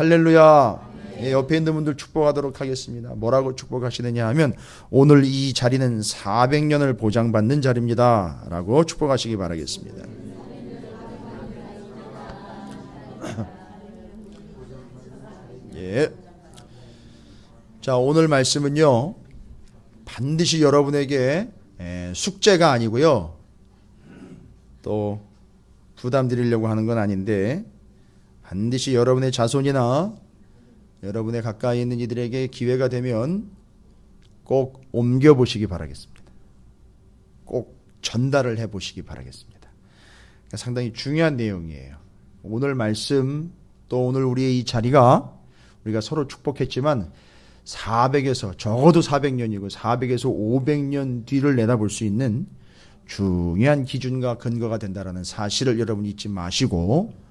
할렐루야. 예, 옆에 있는 분들 축복하도록 하겠습니다. 뭐라고 축복하시느냐 하면 오늘 이 자리는 400년을 보장받는 자리입니다 라고 축복하시기 바라겠습니다. 예. 자, 오늘 말씀은요 반드시 여러분에게 숙제가 아니고요 또 부담 드리려고 하는 건 아닌데 반드시 여러분의 자손이나 여러분의 가까이 있는 이들에게 기회가 되면 꼭 옮겨보시기 바라겠습니다. 꼭 전달을 해보시기 바라겠습니다. 그러니까 상당히 중요한 내용이에요. 오늘 말씀 또 오늘 우리의 이 자리가 우리가 서로 축복했지만 400에서 적어도 400년이고 400에서 500년 뒤를 내다볼 수 있는 중요한 기준과 근거가 된다는 사실을 여러분 잊지 마시고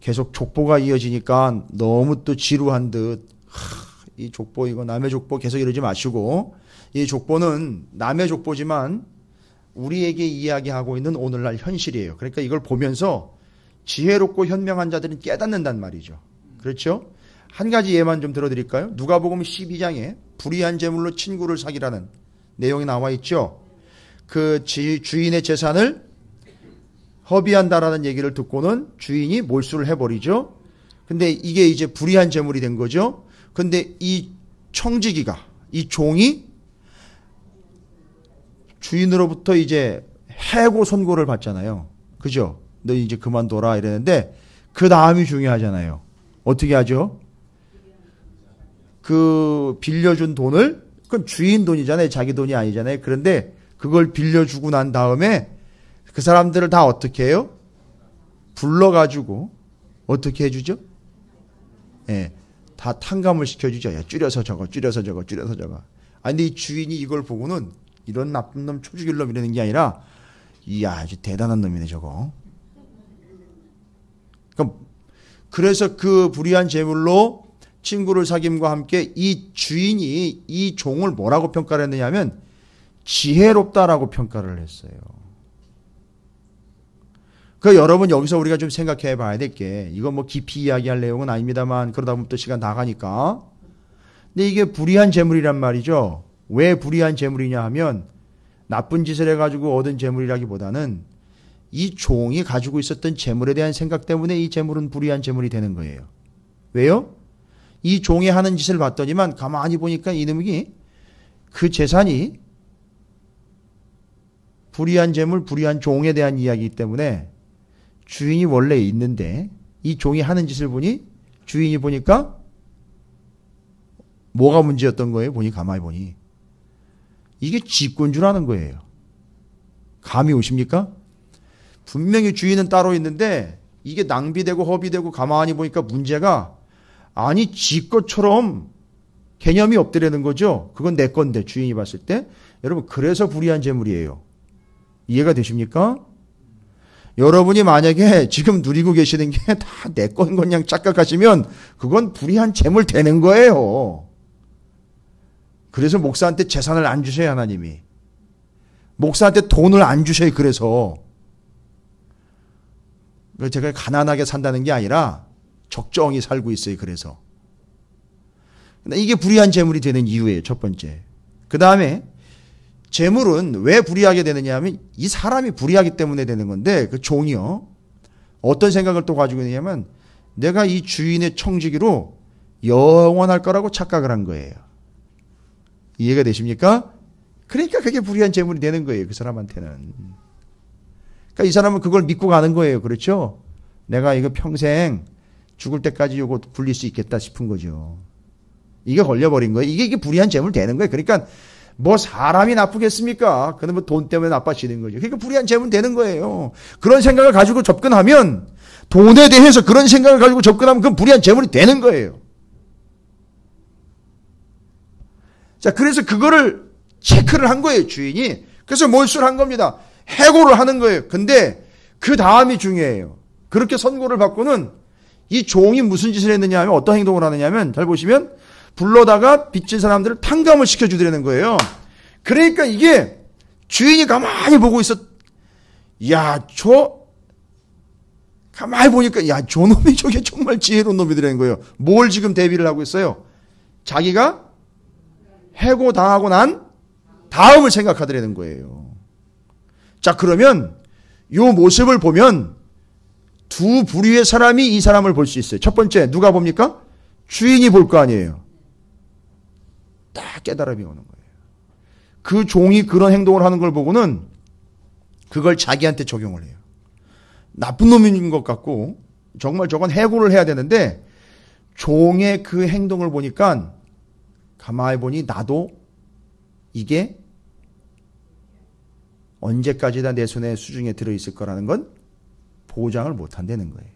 계속 족보가 이어지니까 너무 또 지루한 듯 이 족보 이거 남의 족보 계속 이러지 마시고 이 족보는 남의 족보지만 우리에게 이야기하고 있는 오늘날 현실이에요. 그러니까 이걸 보면서 지혜롭고 현명한 자들은 깨닫는단 말이죠. 그렇죠? 한 가지 예만 좀 들어드릴까요? 누가복음 12장에 불의한 재물로 친구를 사기라는 내용이 나와 있죠. 그 주인의 재산을 허비한다라는 얘기를 듣고는 주인이 몰수를 해버리죠. 근데 이게 이제 불의한 재물이 된 거죠. 근데 이 청지기가, 이 종이 주인으로부터 이제 해고 선고를 받잖아요. 그죠? 너 이제 그만둬라 이랬는데 그 다음이 중요하잖아요. 어떻게 하죠? 그 빌려준 돈을, 그건 주인 돈이잖아요. 자기 돈이 아니잖아요. 그런데 그걸 빌려주고 난 다음에 그 사람들을 다 어떻게 해요? 불러가지고 어떻게 해주죠? 예, 다 탕감을 시켜주죠. 야, 줄여서 저거, 줄여서 저거, 줄여서 저거. 아니, 근데 이 주인이 이걸 보고는 이런 나쁜 놈, 초죽일 놈 이러는 게 아니라 이야, 아주 대단한 놈이네 저거. 그래서 그 불의한 재물로 친구를 사귐과 함께 이 주인이 이 종을 뭐라고 평가를 했느냐 하면 지혜롭다라고 평가를 했어요. 그 여러분 여기서 우리가 좀 생각해 봐야 될 게 이건 뭐 깊이 이야기할 내용은 아닙니다만 그러다 보면 또 시간 다 가니까. 근데 이게 불의한 재물이란 말이죠. 왜 불의한 재물이냐 하면 나쁜 짓을 해가지고 얻은 재물이라기보다는 이 종이 가지고 있었던 재물에 대한 생각 때문에 이 재물은 불의한 재물이 되는 거예요. 왜요? 이 종이 하는 짓을 봤더니만 가만히 보니까 이놈이 그 재산이 불의한 재물, 불의한 종에 대한 이야기이기 때문에 주인이 원래 있는데 이 종이 하는 짓을 보니 주인이 보니까 뭐가 문제였던 거예요? 보니 가만히 보니 이게 집권주라는 거예요. 감이 오십니까? 분명히 주인은 따로 있는데 이게 낭비되고 허비되고 가만히 보니까 문제가 아니 지 것처럼 개념이 없더라는 거죠. 그건 내 건데 주인이 봤을 때. 여러분 그래서 불의한 재물이에요. 이해가 되십니까? 여러분이 만약에 지금 누리고 계시는 게 다 내 건 그냥 착각하시면 그건 불의한 재물 되는 거예요. 그래서 목사한테 재산을 안 주셔요, 하나님이. 목사한테 돈을 안 주셔요, 그래서. 제가 가난하게 산다는 게 아니라 적정히 살고 있어요, 그래서. 이게 불의한 재물이 되는 이유예요, 첫 번째. 그 다음에 재물은 왜 불의하게 되느냐 하면 이 사람이 불의하기 때문에 되는 건데 그 종이요. 어떤 생각을 또 가지고 있느냐면 내가 이 주인의 청지기로 영원할 거라고 착각을 한 거예요. 이해가 되십니까? 그러니까 그게 불의한 재물이 되는 거예요. 그 사람한테는. 그러니까 이 사람은 그걸 믿고 가는 거예요. 그렇죠? 내가 이거 평생 죽을 때까지 이거 굴릴 수 있겠다 싶은 거죠. 이게 걸려버린 거예요. 이게 불의한 재물 되는 거예요. 그러니까 뭐 사람이 나쁘겠습니까? 그는 뭐 돈 때문에 나빠지는 거죠. 그러니까 불의한 재물 되는 거예요. 그런 생각을 가지고 접근하면 돈에 대해서 그런 생각을 가지고 접근하면 그건 불의한 재물이 되는 거예요. 자, 그래서 그거를 체크를 한 거예요, 주인이. 그래서 몰수를 한 겁니다. 해고를 하는 거예요. 근데 그 다음이 중요해요. 그렇게 선고를 받고는 이 종이 무슨 짓을 했느냐 하면 어떤 행동을 하느냐 하면 잘 보시면 불러다가 빚진 사람들을 탕감을 시켜주더라는 거예요. 그러니까 이게 주인이 가만히 보고 있었, 야, 가만히 보니까 야, 저놈이 저게 정말 지혜로운 놈이더라는 거예요. 뭘 지금 대비를 하고 있어요? 자기가 해고당하고 난 다음을 생각하더라는 거예요. 자, 그러면 이 모습을 보면 두 부류의 사람이 이 사람을 볼 수 있어요. 첫 번째, 누가 봅니까? 주인이 볼 거 아니에요. 딱 깨달음이 오는 거예요. 그 종이 그런 행동을 하는 걸 보고는 그걸 자기한테 적용을 해요. 나쁜 놈인 것 같고 정말 저건 해고를 해야 되는데 종의 그 행동을 보니까 가만히 보니 나도 이게 언제까지나 내 손에 수중에 들어있을 거라는 건 보장을 못 한다는 거예요.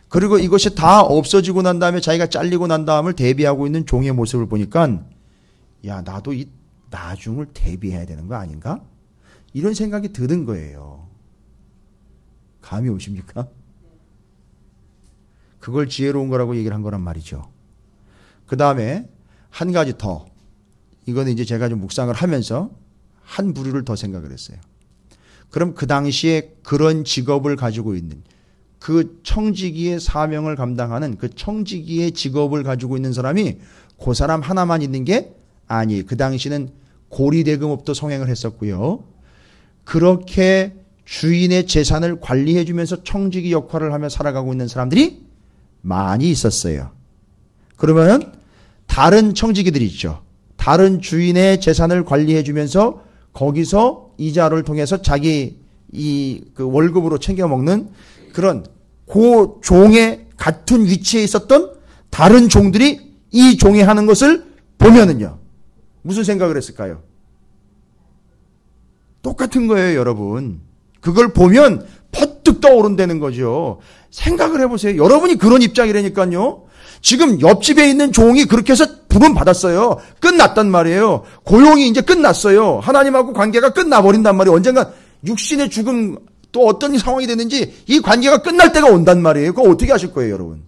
그리고 이것이 다 없어지고 난 다음에 자기가 잘리고 난 다음을 대비하고 있는 종의 모습을 보니까 야, 나도 이 나중을 대비해야 되는 거 아닌가? 이런 생각이 드는 거예요. 감이 오십니까? 그걸 지혜로운 거라고 얘기를 한 거란 말이죠. 그 다음에 한 가지 더. 이거는 이제 제가 좀 묵상을 하면서 한 부류를 더 생각을 했어요. 그럼 그 당시에 그런 직업을 가지고 있는 그 청지기의 사명을 감당하는 그 청지기의 직업을 가지고 있는 사람이 그 사람 하나만 있는 게 아니에요. 그 당시는 고리대금업도 성행을 했었고요. 그렇게 주인의 재산을 관리해 주면서 청지기 역할을 하며 살아가고 있는 사람들이 많이 있었어요. 그러면 다른 청지기들이 있죠. 다른 주인의 재산을 관리해 주면서 거기서 이자를 통해서 자기 그 월급으로 챙겨 먹는 그런 그 종의 같은 위치에 있었던 다른 종들이 이 종이 하는 것을 보면은요. 무슨 생각을 했을까요? 똑같은 거예요, 여러분. 그걸 보면 퍼뜩 떠오른다는 거죠. 생각을 해보세요. 여러분이 그런 입장이라니까요. 지금 옆집에 있는 종이 그렇게 해서 부름 받았어요. 끝났단 말이에요. 고용이 이제 끝났어요. 하나님하고 관계가 끝나버린단 말이에요. 언젠가 육신의 죽음 또 어떤 상황이 되는지 이 관계가 끝날 때가 온단 말이에요. 그거 어떻게 하실 거예요, 여러분?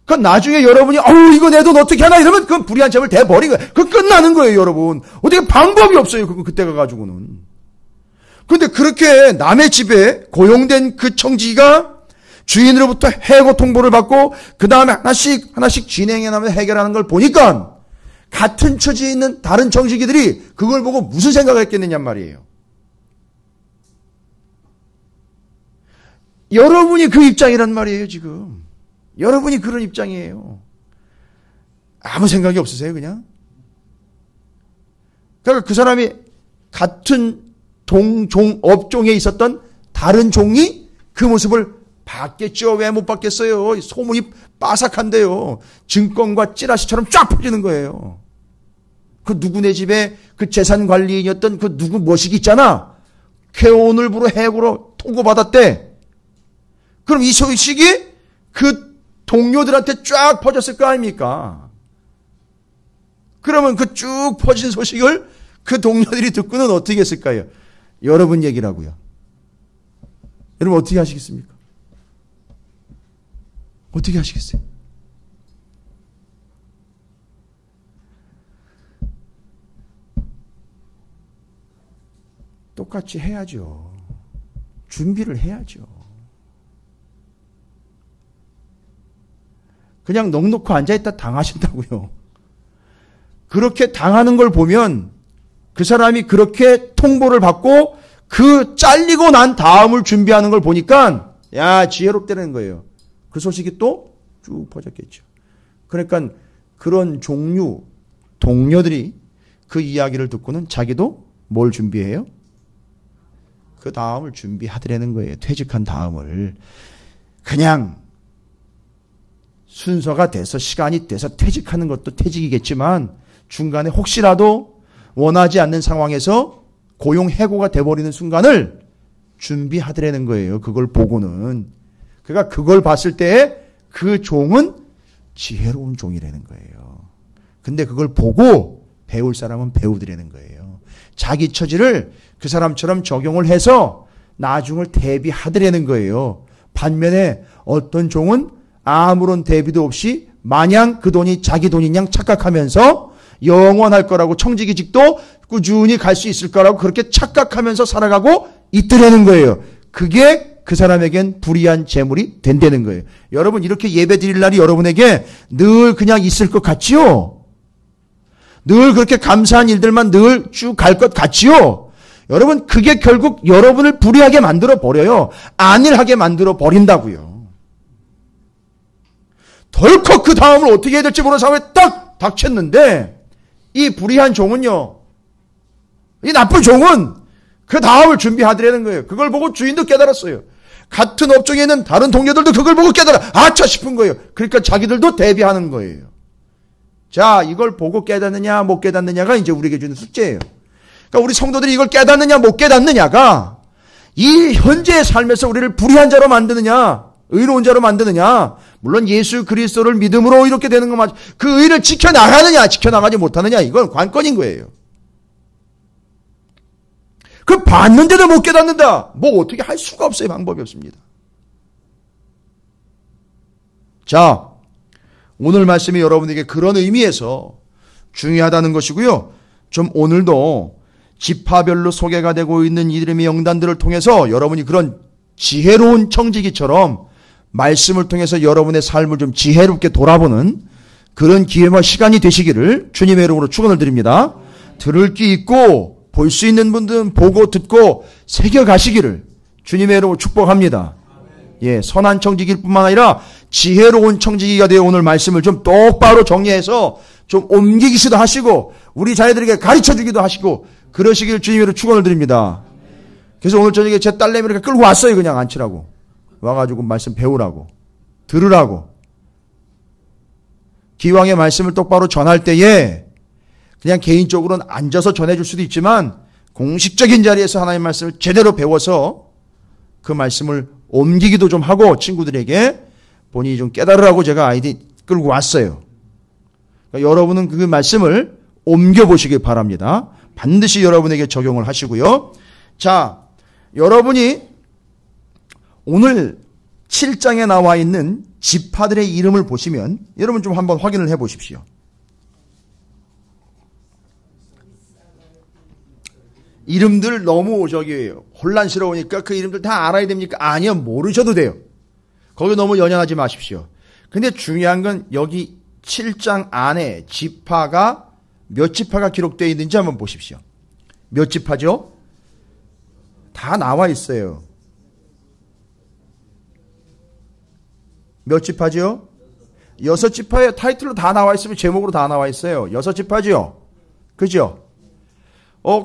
그 나중에 여러분이 이거 내 돈 어떻게 하나 이러면 그 불의한 점을 대버린 거예요. 그 끝나는 거예요, 여러분. 어떻게 방법이 없어요, 그때가 가지고는. 근데 그렇게 남의 집에 고용된 그 청지기가 주인으로부터 해고 통보를 받고 그 다음에 하나씩 진행해 나가며 해결하는 걸 보니까 같은 처지에 있는 다른 청지기들이 그걸 보고 무슨 생각을 했겠느냐 말이에요. 여러분이 그 입장이란 말이에요, 지금. 여러분이 그런 입장이에요. 아무 생각이 없으세요, 그냥? 그러니까 그 사람이 같은 업종에 있었던 다른 종이 그 모습을 봤겠죠. 왜 못 봤겠어요? 소문이 빠삭한데요. 증권과 찌라시처럼 쫙 퍼지는 거예요. 그 누구네 집에 그 재산 관리인이었던 그 누구 머시기 있잖아. 걔 오늘부로 해고로 통고받았대. 그럼 이 소식이 그 동료들한테 쫙 퍼졌을 거 아닙니까? 그러면 그 쭉 퍼진 소식을 그 동료들이 듣고는 어떻게 했을까요? 여러분 얘기라고요. 여러분 어떻게 하시겠습니까? 어떻게 하시겠어요? 똑같이 해야죠. 준비를 해야죠. 그냥 넋놓고 앉아있다 당하신다고요. 그렇게 당하는 걸 보면 그 사람이 그렇게 통보를 받고 그 잘리고 난 다음을 준비하는 걸 보니까 야, 지혜롭다는 거예요. 그 소식이 또 쭉 퍼졌겠죠. 그러니까 그런 종류 동료들이 그 이야기를 듣고는 자기도 뭘 준비해요? 그 다음을 준비하더라는 거예요. 퇴직한 다음을. 그냥 순서가 돼서 시간이 돼서 퇴직하는 것도 퇴직이겠지만 중간에 혹시라도 원하지 않는 상황에서 고용 해고가 돼버리는 순간을 준비하더라는 거예요. 그걸 보고는. 그러니까 그걸 봤을 때 그 종은 지혜로운 종이라는 거예요. 근데 그걸 보고 배울 사람은 배우더라는 거예요. 자기 처지를 그 사람처럼 적용을 해서 나중을 대비하더라는 거예요. 반면에 어떤 종은 아무런 대비도 없이 마냥 그 돈이 자기 돈인 양 착각하면서 영원할 거라고, 청지기직도 꾸준히 갈 수 있을 거라고 그렇게 착각하면서 살아가고 있더라는 거예요. 그게 그 사람에겐 불의한 재물이 된다는 거예요. 여러분, 이렇게 예배 드릴 날이 여러분에게 늘 그냥 있을 것 같지요? 늘 그렇게 감사한 일들만 늘 쭉 갈 것 같지요? 여러분, 그게 결국 여러분을 불의하게 만들어 버려요. 안일하게 만들어 버린다고요. 덜컥 그 다음을 어떻게 해야 될지 모르는 상황에 딱 닥쳤는데, 이 불의한 종은요, 이 나쁜 종은 그 다음을 준비하더라는 거예요. 그걸 보고 주인도 깨달았어요. 같은 업종에 있는 다른 동료들도 그걸 보고 깨달아, 아차 싶은 거예요. 그러니까 자기들도 대비하는 거예요. 자, 이걸 보고 깨닫느냐 못 깨닫느냐가 이제 우리에게 주는 숙제예요. 그러니까 우리 성도들이 이걸 깨닫느냐 못 깨닫느냐가 이 현재의 삶에서 우리를 불의한 자로 만드느냐 의로운 자로 만드느냐, 물론 예수 그리스도를 믿음으로 이렇게 되는 것 맞죠. 그 의를 지켜나가느냐 지켜나가지 못하느냐, 이건 관건인 거예요. 그 봤는데도 못 깨닫는다. 뭐 어떻게 할 수가 없어요. 방법이 없습니다. 자, 오늘 말씀이 여러분에게 그런 의미에서 중요하다는 것이고요. 좀 오늘도 지파별로 소개가 되고 있는 이름의 영단들을 통해서 여러분이 그런 지혜로운 청지기처럼 말씀을 통해서 여러분의 삶을 좀 지혜롭게 돌아보는 그런 기회와 시간이 되시기를 주님의 이름으로 축원을 드립니다. 들을 귀 있고 볼 수 있는 분들은 보고 듣고 새겨가시기를 주님의 이름으로 축복합니다. 예, 선한 청지기일 뿐만 아니라 지혜로운 청지기가 되어 오늘 말씀을 좀 똑바로 정리해서 좀 옮기기도 하시고 우리 자녀들에게 가르쳐주기도 하시고 그러시길 주님으로 축원을 드립니다. 그래서 오늘 저녁에 제 딸내미를 끌고 왔어요. 그냥 앉히라고. 와가지고 말씀 배우라고. 들으라고. 기왕의 말씀을 똑바로 전할 때에 그냥 개인적으로는 앉아서 전해줄 수도 있지만 공식적인 자리에서 하나님의 말씀을 제대로 배워서 그 말씀을 옮기기도 좀 하고 친구들에게 본인이 좀 깨달으라고 제가 아이들 끌고 왔어요. 그러니까 여러분은 그 말씀을 옮겨보시길 바랍니다. 반드시 여러분에게 적용을 하시고요. 자, 여러분이 오늘 7장에 나와 있는 지파들의 이름을 보시면 여러분 좀 한번 확인을 해 보십시오. 이름들 너무 혼란스러우니까 그 이름들 다 알아야 됩니까? 아니요, 모르셔도 돼요. 거기 너무 연연하지 마십시오. 근데 중요한 건 여기 7장 안에 지파가 몇 지파가 기록되어 있는지 한번 보십시오. 몇 지파죠? 다 나와 있어요. 몇 지파죠? 6지파의 타이틀로 다 나와 있으면 제목으로 다 나와 있어요. 6지파죠? 그죠?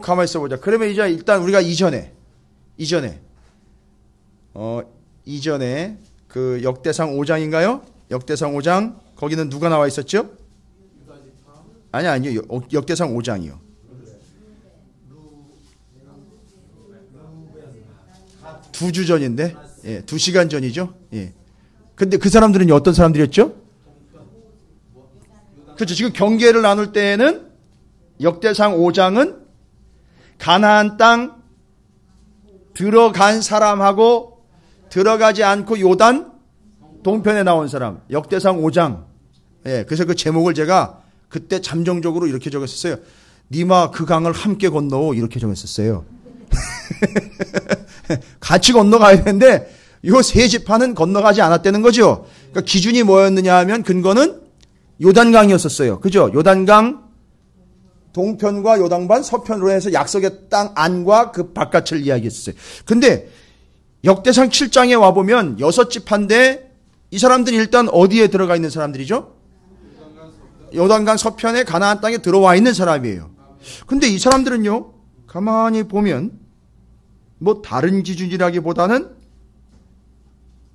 가만히 있어 보자. 그러면 이제 일단 우리가 이전에 그 역대상 5장인가요? 역대상 5장 거기는 누가 나와 있었죠? 아니요. 역대상 5장이요. 두 주 전인데, 예, 2시간 전이죠. 예. 근데 그 사람들은 어떤 사람들이었죠? 그렇죠. 지금 경계를 나눌 때에는 역대상 5장은 가나안 땅 들어간 사람하고 들어가지 않고 요단 동편에 나온 사람. 역대상 5장. 예, 그래서 그 제목을 제가 그때 잠정적으로 이렇게 적었었어요. 니마 그 강을 함께 건너오, 이렇게 적었었어요. 같이 건너가야 되는데 요 세 지파는 건너가지 않았다는 거죠. 그러니까 기준이 뭐였느냐 하면 근거는 요단강이었었어요. 그죠? 요단강 동편과 요단반 서편으로 해서 약속의 땅 안과 그 바깥을 이야기했어요. 근데 역대상 7장에 와보면 6지파인데 이 사람들이 일단 어디에 들어가 있는 사람들이죠? 요단강 서편에 가나안 땅에 들어와 있는 사람이에요. 근데 이 사람들은요, 가만히 보면 뭐 다른 기준이라기보다는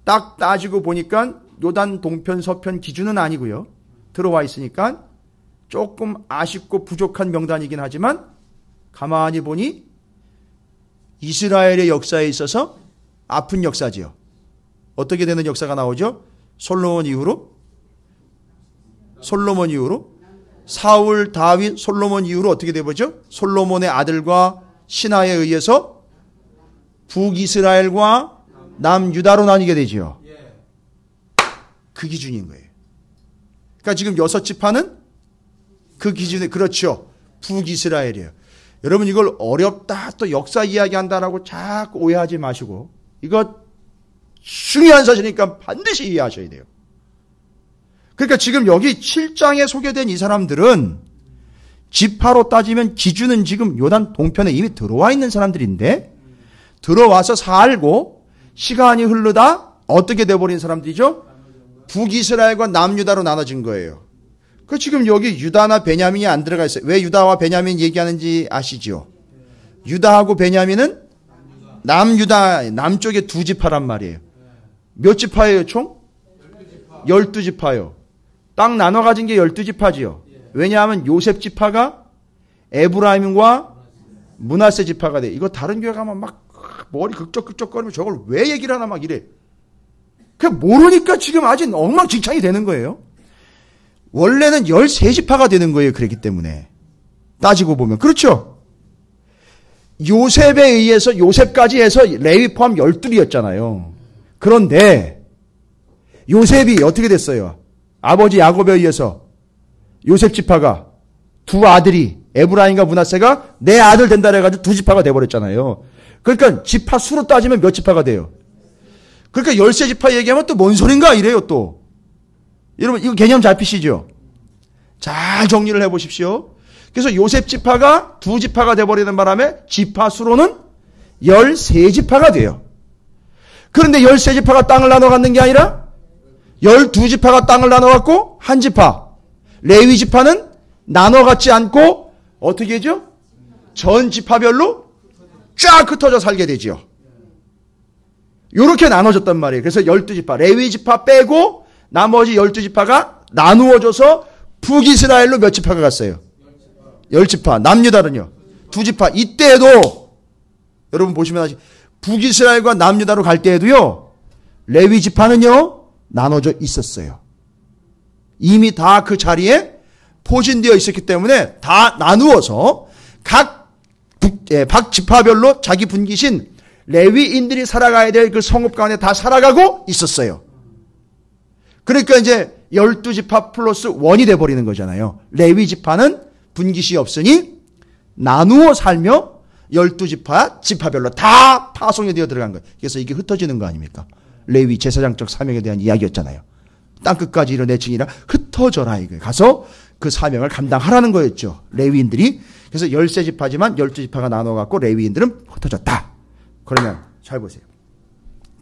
딱 따지고 보니까 요단 동편 서편 기준은 아니고요. 들어와 있으니까 조금 아쉽고 부족한 명단이긴 하지만 가만히 보니 이스라엘의 역사에 있어서 아픈 역사지요. 어떻게 되는 역사가 나오죠? 솔로몬 이후로 사울, 다윗, 솔로몬 이후로 어떻게 되보죠? 솔로몬의 아들과 신하에 의해서 북이스라엘과 남유다로 나뉘게 되지요. 그 기준인 거예요. 그러니까 지금 6지파는 그 기준에 그렇죠. 북이스라엘이에요. 여러분 이걸 어렵다 또 역사 이야기한다라고 자꾸 오해하지 마시고 이거 중요한 사실이니까 반드시 이해하셔야 돼요. 그러니까 지금 여기 7장에 소개된 이 사람들은 지파로 따지면 기준은 지금 요단 동편에 이미 들어와 있는 사람들인데 들어와서 살고 시간이 흐르다 어떻게 돼버린 사람들이죠? 북이스라엘과 남유다로 나눠진 거예요. 그 지금 여기 유다나 베냐민이 안 들어가 있어요. 왜 유다와 베냐민 얘기하는지 아시죠? 유다하고 베냐민은 남유다 남쪽에 두 지파란 말이에요. 몇 지파예요 총? 12지파요. 땅 나눠 가진 게 12지파지요. 왜냐하면 요셉 지파가 에브라임과 므낫세 지파가 돼. 이거 다른 교회 가면 막 머리 극적극적거리면 저걸 왜 얘기를 하나 막 이래. 그냥 모르니까 지금 아직 엉망진창이 되는 거예요. 원래는 13지파가 되는 거예요. 그랬기 때문에. 따지고 보면. 그렇죠? 요셉에 의해서 요셉까지 해서 레위 포함 12이었잖아요. 그런데 요셉이 어떻게 됐어요? 아버지 야곱에 의해서 요셉 지파가 두 아들이 에브라임과 므낫세가 내 아들 된다 해가지고 두 지파가 돼버렸잖아요. 그러니까 지파 수로 따지면 몇 지파가 돼요? 그러니까 13지파 얘기하면 또 뭔 소린가 이래요 또. 여러분 이거 개념 잡히시죠? 잘 정리를 해보십시오. 그래서 요셉 지파가 두 지파가 돼버리는 바람에 지파 수로는 13지파가 돼요. 그런데 13지파가 땅을 나눠 갖는 게 아니라 12지파가 땅을 나눠 갖고 한 지파. 레위 지파는 나눠 갖지 않고 어떻게 하죠? 전 지파별로 쫙 흩어져 살게 되죠. 이렇게 나눠졌단 말이에요. 그래서 12지파, 레위 지파 빼고 나머지 12지파가 나누어져서 북이스라엘로 몇 지파가 갔어요? 10지파. 남유다는요? 2지파. 이때에도 여러분 보시면 아시 북이스라엘과 남유다로 갈 때에도요. 레위 지파는요. 나눠져 있었어요. 이미 다 그 자리에 포진되어 있었기 때문에 다 나누어서 각 지파별로 자기 분기신 레위인들이 살아가야 될 그 성읍 가운데 다 살아가고 있었어요. 그러니까 이제 12지파 플러스 1이 돼버리는 거잖아요. 레위 지파는 분깃이 없으니 나누어 살며 12지파 지파별로 다 파송이 되어 들어간 거예요. 그래서 이게 흩어지는 거 아닙니까? 레위 제사장적 사명에 대한 이야기였잖아요. 땅끝까지 이뤄내지니라 흩어져라 이거예요. 가서 그 사명을 감당하라는 거였죠. 레위인들이. 그래서 13지파지만 12지파가 나눠갖고 레위인들은 흩어졌다. 그러면 잘 보세요.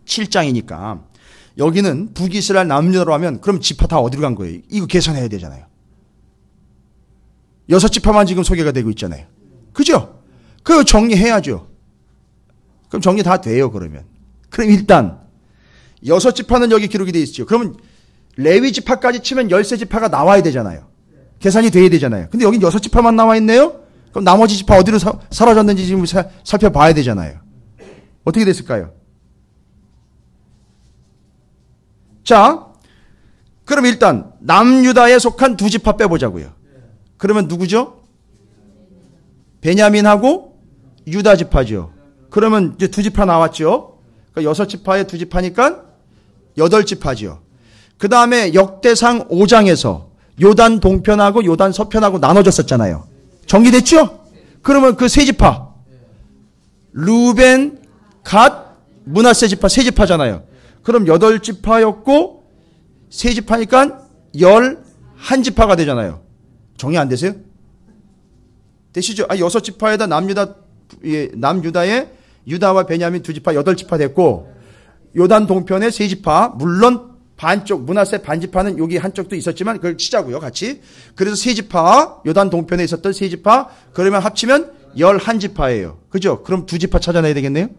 7장이니까 여기는 북이스라엘 남유다로 하면 그럼 지파 다 어디로 간 거예요? 이거 계산해야 되잖아요. 6지파만 지금 소개가 되고 있잖아요. 그죠? 그거 정리해야죠. 그럼 정리 다 돼요, 그러면. 그럼 일단 6지파는 여기 기록이 되어 있죠. 그러면 레위 지파까지 치면 13지파가 나와야 되잖아요. 계산이 돼야 되잖아요. 근데 여긴 6지파만 나와 있네요? 그럼 나머지 지파 어디로 사라졌는지 지금 살펴봐야 되잖아요. 어떻게 됐을까요? 자, 그럼 일단 남유다에 속한 2지파 빼보자고요. 그러면 누구죠? 베냐민하고 유다 지파죠. 그러면 이제 2지파 나왔죠. 그러니까 6지파에 2지파니까 8지파죠. 그 다음에 역대상 5장에서 요단 동편하고 요단 서편하고 나눠졌었잖아요. 정리됐죠? 그러면 그 3지파 루벤, 갓, 므낫세 지파 3지파잖아요. 그럼 8지파였고 3지파니까 11지파가 되잖아요. 정리 안 되세요? 되시죠? 6지파에다 남유다에 유다와 베냐민 2지파 8지파 됐고 요단 동편에 3지파 물론 반쪽 므낫세 반지파는 여기 한쪽도 있었지만 그걸 치자고요. 같이. 그래서 3지파 요단 동편에 있었던 3지파 그러면 합치면 11지파예요. 그죠? 그럼 2지파 찾아내야 되겠네요?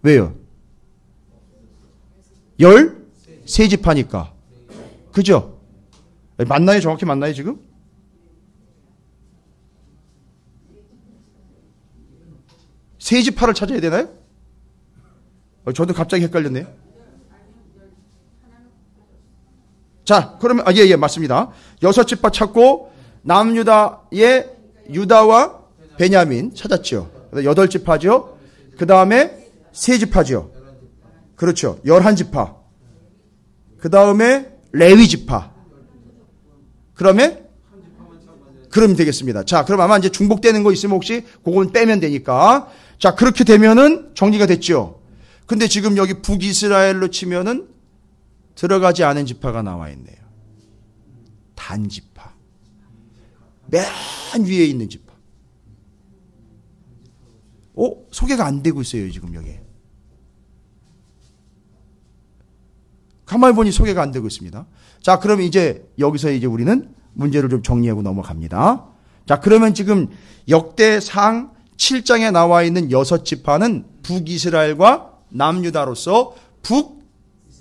왜요? 13지파니까. 그죠? 맞나요? 정확히 맞나요, 지금? 세 지파를 찾아야 되나요? 저도 갑자기 헷갈렸네요. 자, 그러면, 예, 맞습니다. 6지파 찾고, 남유다의 유다와 베냐민 찾았죠. 8지파죠. 그 다음에 3지파죠. 그렇죠. 11지파. 그 다음에 레위 지파. 그러면 그러면 되겠습니다. 자, 그럼 아마 이제 중복되는 거 있으면 혹시 그건 빼면 되니까. 자, 그렇게 되면은 정리가 됐죠. 근데 지금 여기 북이스라엘로 치면은 들어가지 않은 지파가 나와 있네요. 단지파. 맨 위에 있는 지파. 소개가 안 되고 있어요, 지금 여기. 가만히 보니 소개가 안 되고 있습니다. 자, 그럼 이제 여기서 이제 우리는 문제를 좀 정리하고 넘어갑니다. 자, 그러면 지금 역대상 7장에 나와 있는 6지파는 북이스라엘과 남유다로서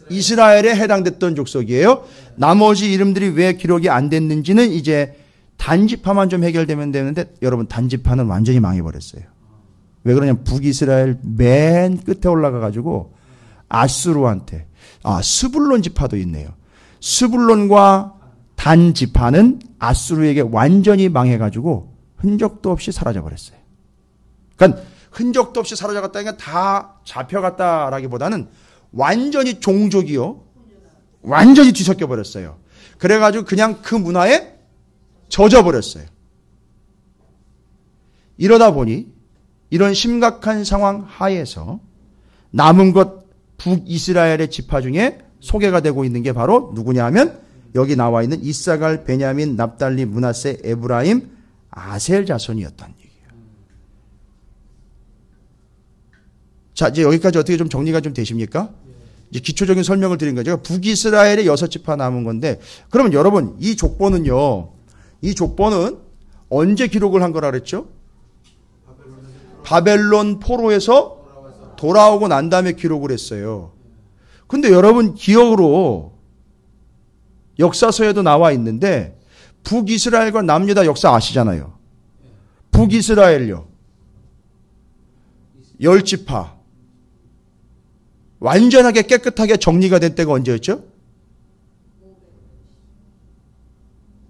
북이스라엘에 해당됐던 족속이에요. 나머지 이름들이 왜 기록이 안 됐는지는 이제 단지파만 좀 해결되면 되는데 여러분 단지파는 완전히 망해버렸어요. 왜 그러냐면 북이스라엘 맨 끝에 올라가가지고 아수르한테 스불론 지파도 있네요. 스불론과 단 지파는 아수르에게 완전히 망해가지고 흔적도 없이 사라져버렸어요. 그러니까 흔적도 없이 사라져갔다니까 다 잡혀갔다라기보다는 완전히 종족이요. 완전히 뒤섞여버렸어요. 그래가지고 그냥 그 문화에 젖어버렸어요. 이러다 보니 이런 심각한 상황 하에서 남은 것 북이스라엘의 지파 중에 소개가 되고 있는 게 바로 누구냐 하면 여기 나와 있는 이사갈, 베냐민, 납달리, 므낫세, 에브라임, 아셀 자손이었다는 얘기예요. 자, 이제 여기까지 어떻게 좀 정리가 좀 되십니까? 이제 기초적인 설명을 드린 거죠. 북이스라엘의 6지파 남은 건데, 그러면 여러분, 이 족보는요, 이 족보는 언제 기록을 한 거라 그랬죠? 바벨론 포로에서 돌아오고 난 다음에 기록을 했어요. 근데 여러분 기억으로 역사서에도 나와 있는데 북이스라엘과 남유다 역사 아시잖아요. 북이스라엘요. 10지파. 완전하게 깨끗하게 정리가 된 때가 언제였죠?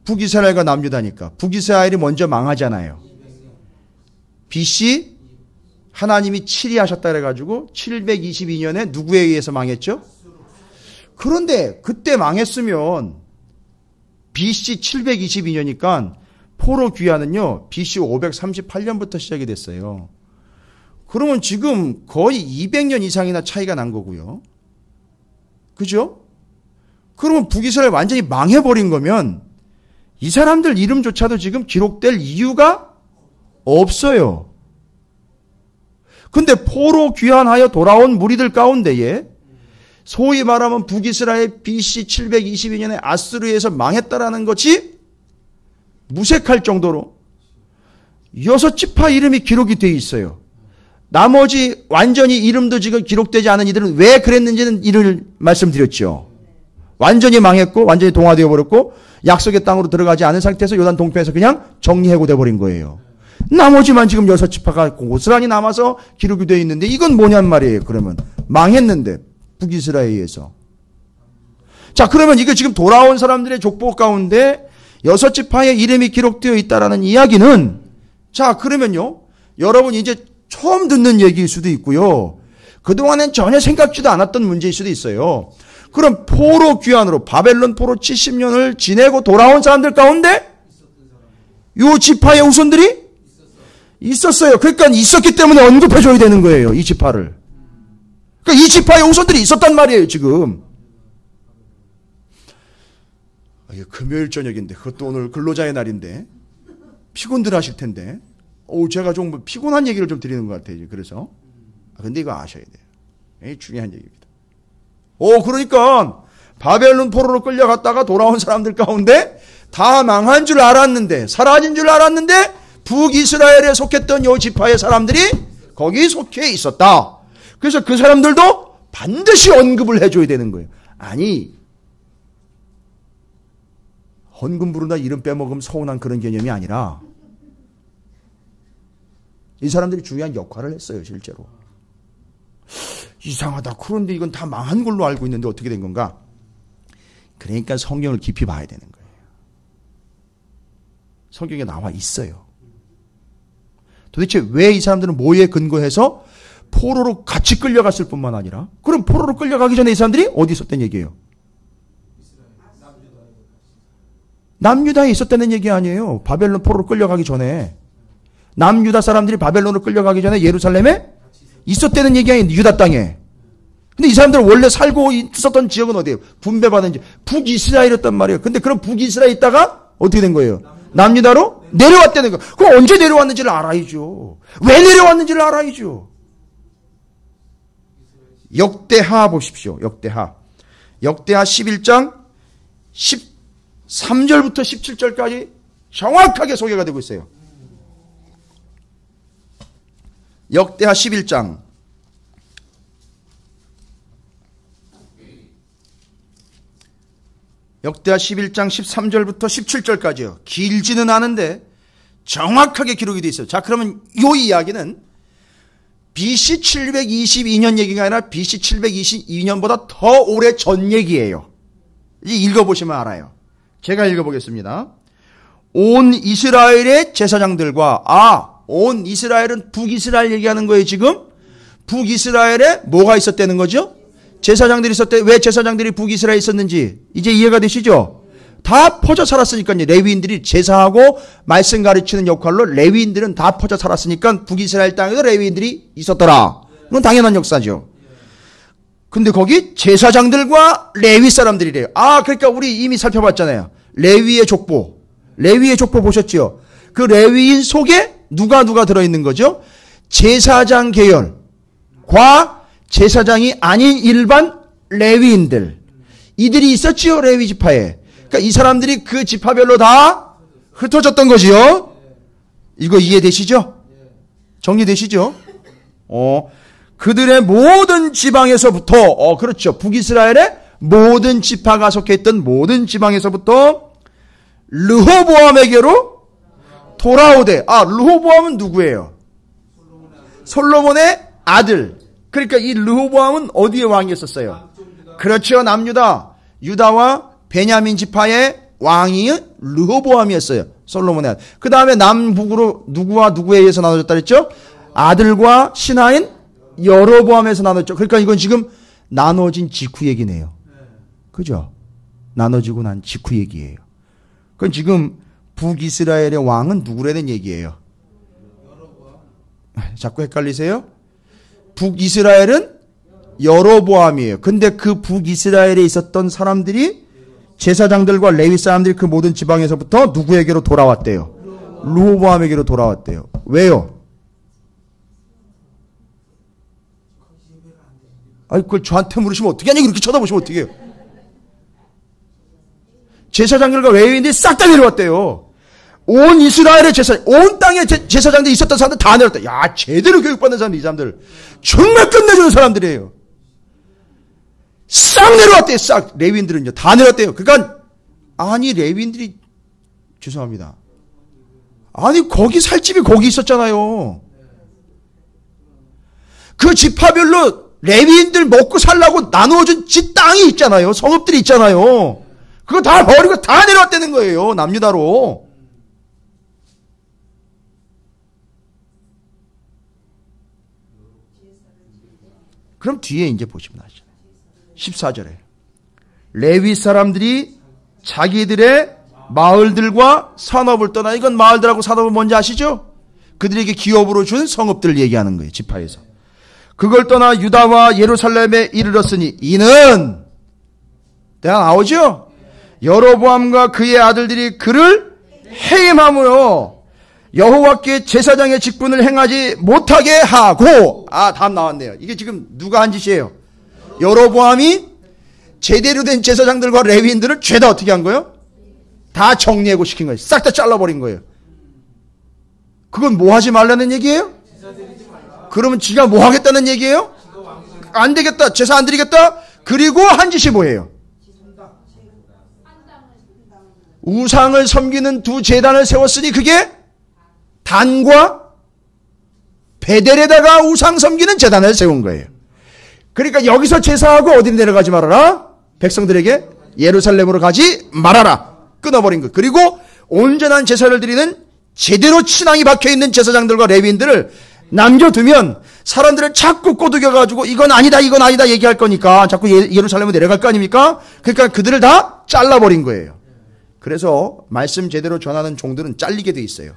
북이스라엘과 남유다니까. 북이스라엘이 먼저 망하잖아요. BC 하나님이 치리하셨다 그래가지고 722년에 누구에 의해서 망했죠? 그런데 그때 망했으면 BC 722년이니까 포로 귀환은요 BC 538년부터 시작이 됐어요. 그러면 지금 거의 200년 이상이나 차이가 난 거고요. 그죠? 그러면 북이스라엘 완전히 망해버린 거면 이 사람들 이름조차도 지금 기록될 이유가 없어요. 근데 포로 귀환하여 돌아온 무리들 가운데에 소위 말하면 북이스라엘 BC 722년에 아수르에서 망했다라는 것이 무색할 정도로 6지파 이름이 기록이 되어 있어요. 나머지 완전히 이름도 지금 기록되지 않은 이들은 왜 그랬는지는 이를 말씀드렸죠. 완전히 망했고 완전히 동화되어 버렸고 약속의 땅으로 들어가지 않은 상태에서 요단 동편에서 그냥 정리해고돼 버린 거예요. 나머지만 지금 6지파가 고스란히 남아서 기록이 되어 있는데 이건 뭐냔 말이에요. 그러면 망했는데 북이스라엘에 의해서. 자, 그러면 이게 지금 돌아온 사람들의 족보 가운데 6지파의 이름이 기록되어 있다라는 이야기는, 자, 그러면요, 여러분 이제 처음 듣는 얘기일 수도 있고요. 그동안엔 전혀 생각지도 않았던 문제일 수도 있어요. 그럼 포로 귀환으로 바벨론 포로 70년을 지내고 돌아온 사람들 가운데 요 지파의 후손들이 있었어요. 그러니까 있었기 때문에 언급해줘야 되는 거예요. 이 지파를. 그러니까 이 지파의 후손들이 있었단 말이에요. 지금. 금요일 저녁인데 그것도 오늘 근로자의 날인데 피곤들 하실 텐데 제가 좀 피곤한 얘기를 좀 드리는 것 같아요. 그래서 근데 이거 아셔야 돼요. 중요한 얘기입니다. 그러니까 바벨론 포로로 끌려갔다가 돌아온 사람들 가운데 다 망한 줄 알았는데, 사라진 줄 알았는데 북이스라엘에 속했던 요 지파의 사람들이 거기 속해 있었다. 그래서 그 사람들도 반드시 언급을 해줘야 되는 거예요. 아니, 헌금 부르다 이름 빼먹으면 서운한 그런 개념이 아니라 이 사람들이 중요한 역할을 했어요. 실제로. 이상하다. 그런데 이건 다 망한 걸로 알고 있는데 어떻게 된 건가? 그러니까 성경을 깊이 봐야 되는 거예요. 성경에 나와 있어요. 도대체 왜 이 사람들은 뭐에 근거해서 포로로 같이 끌려갔을 뿐만 아니라, 그럼 포로로 끌려가기 전에 이 사람들이 어디 있었던 얘기예요? 남유다에 있었다는 얘기 아니에요. 바벨론 포로로 끌려가기 전에. 남유다 사람들이 바벨론으로 끌려가기 전에 예루살렘에 있었다는 얘기 아니에요. 유다 땅에. 근데 이 사람들은 원래 살고 있었던 지역은 어디예요? 분배받은 지역. 북이스라엘이었단 말이에요. 근데 그럼 북이스라엘에 있다가 어떻게 된 거예요? 남유다로 내려왔다는 거예요. 그럼 언제 내려왔는지를 알아야죠. 왜 내려왔는지를 알아야죠. 역대하 보십시오. 역대하 11장 13절부터 17절까지 정확하게 소개가 되고 있어요. 역대하 11장 13절부터 17절까지요. 길지는 않은데 정확하게 기록이 되어 있어요. 자, 그러면 이 이야기는 BC 722년 얘기가 아니라 BC 722년보다 더 오래 전 얘기예요. 이제 읽어보시면 알아요. 제가 읽어보겠습니다. 온 이스라엘의 제사장들과 온 이스라엘은 북이스라엘 얘기하는 거예요. 지금 북이스라엘에 뭐가 있었다는 거죠? 제사장들이 있었대. 왜 제사장들이 북이스라엘에 있었는지 이제 이해가 되시죠? 다 퍼져 살았으니까요. 레위인들이 제사하고 말씀 가르치는 역할로 레위인들은 다 퍼져 살았으니까 북이스라엘 땅에도 레위인들이 있었더라. 이건 당연한 역사죠. 근데 거기 제사장들과 레위 사람들이래요. 그러니까 우리 이미 살펴봤잖아요. 레위의 족보 보셨죠? 그 레위인 속에 누가 들어있는 거죠? 제사장 계열과 제사장이 아닌 일반 레위인들. 이들이 있었지요, 레위 지파에. 그러니까 이 사람들이 그 지파별로 다 흩어졌던 거지요. 이거 이해되시죠? 정리되시죠? 그들의 모든 지방에서부터, 그렇죠. 북이스라엘의 모든 지파가 속해 있던 모든 지방에서부터 르호보암에게로 돌아오되, 르호보암은 누구예요? 솔로몬의 아들. 그러니까 이 르호보암은 어디의 왕이었었어요? 그렇죠. 남유다. 유다와 베냐민 지파의 왕이 르호보암이었어요. 솔로몬의 아들. 그 다음에 남북으로 누구와 누구에 의해서 나눠졌다 그랬죠? 아들과 신하인 여로보암에서 나눴죠. 그러니까 이건 지금 나눠진 직후 얘기네요. 그죠? 나눠지고 난 직후 얘기예요. 그건 지금 북이스라엘의 왕은 누구라는 얘기예요? 자꾸 헷갈리세요? 북이스라엘은 여로보암이에요. 근데 그 북이스라엘에 있었던 사람들이 제사장들과 레위 사람들이 그 모든 지방에서부터 누구에게로 돌아왔대요? 르호보암에게로 돌아왔대요. 왜요? 그걸 저한테 물으시면 어떻게 하냐? 그렇게 쳐다보시면 어떻게 해요? 제사장들과 레위인들이 싹 다 내려왔대요. 온 이스라엘의 온 땅에 제사장들이 있었던 사람들 다 내려왔대. 야, 제대로 교육받는 사람들, 이 사람들. 정말 끝내주는 사람들이에요. 싹 내려왔대요, 싹. 레위인들은요, 다 내려왔대요. 그러니까, 레위인들이, 죄송합니다. 거기 살 집이 거기 있었잖아요. 그 지파별로 레위인들 먹고 살라고 나누어준 지 땅이 있잖아요. 성읍들이 있잖아요. 그거 다 버리고 다 내려왔다는 거예요. 남유다로. 그럼 뒤에 이제 보시면 아시죠. 14절에 레위 사람들이 자기들의 마을들과 산업을 떠나, 이건 마을들하고 산업은 뭔지 아시죠? 그들에게 기업으로 준 성읍들을 얘기하는 거예요. 지파에서. 그걸 떠나 유다와 예루살렘에 이르렀으니 이는 내가 나오죠? 여로보암과 그의 아들들이 그를 해임함으로 여호와께 제사장의 직분을 행하지 못하게 하고, 다음 나왔네요. 이게 지금 누가 한 짓이에요? 여로보암이 제대로 된 제사장들과 레위인들을 죄다 어떻게 한 거예요? 다 정리해고 시킨 거예요. 싹 다 잘라버린 거예요. 그건 뭐 하지 말라는 얘기예요? 그러면 지가 뭐 하겠다는 얘기예요? 안 되겠다. 제사 안 드리겠다. 그리고 한 짓이 뭐예요? 우상을 섬기는 두 제단을 세웠으니 그게 단과 베델에다가 우상 섬기는 제단을 세운 거예요. 그러니까 여기서 제사하고 어디로 내려가지 말아라? 백성들에게 예루살렘으로 가지 말아라. 끊어버린 거. 그리고 온전한 제사를 드리는 제대로 신앙이 박혀있는 제사장들과 레위인들을 남겨두면 사람들을 자꾸 꼬드겨가지고 이건 아니다 얘기할 거니까 자꾸 예루살렘으로 내려갈 거 아닙니까? 그러니까 그들을 다 잘라버린 거예요. 그래서 말씀 제대로 전하는 종들은 잘리게 돼 있어요.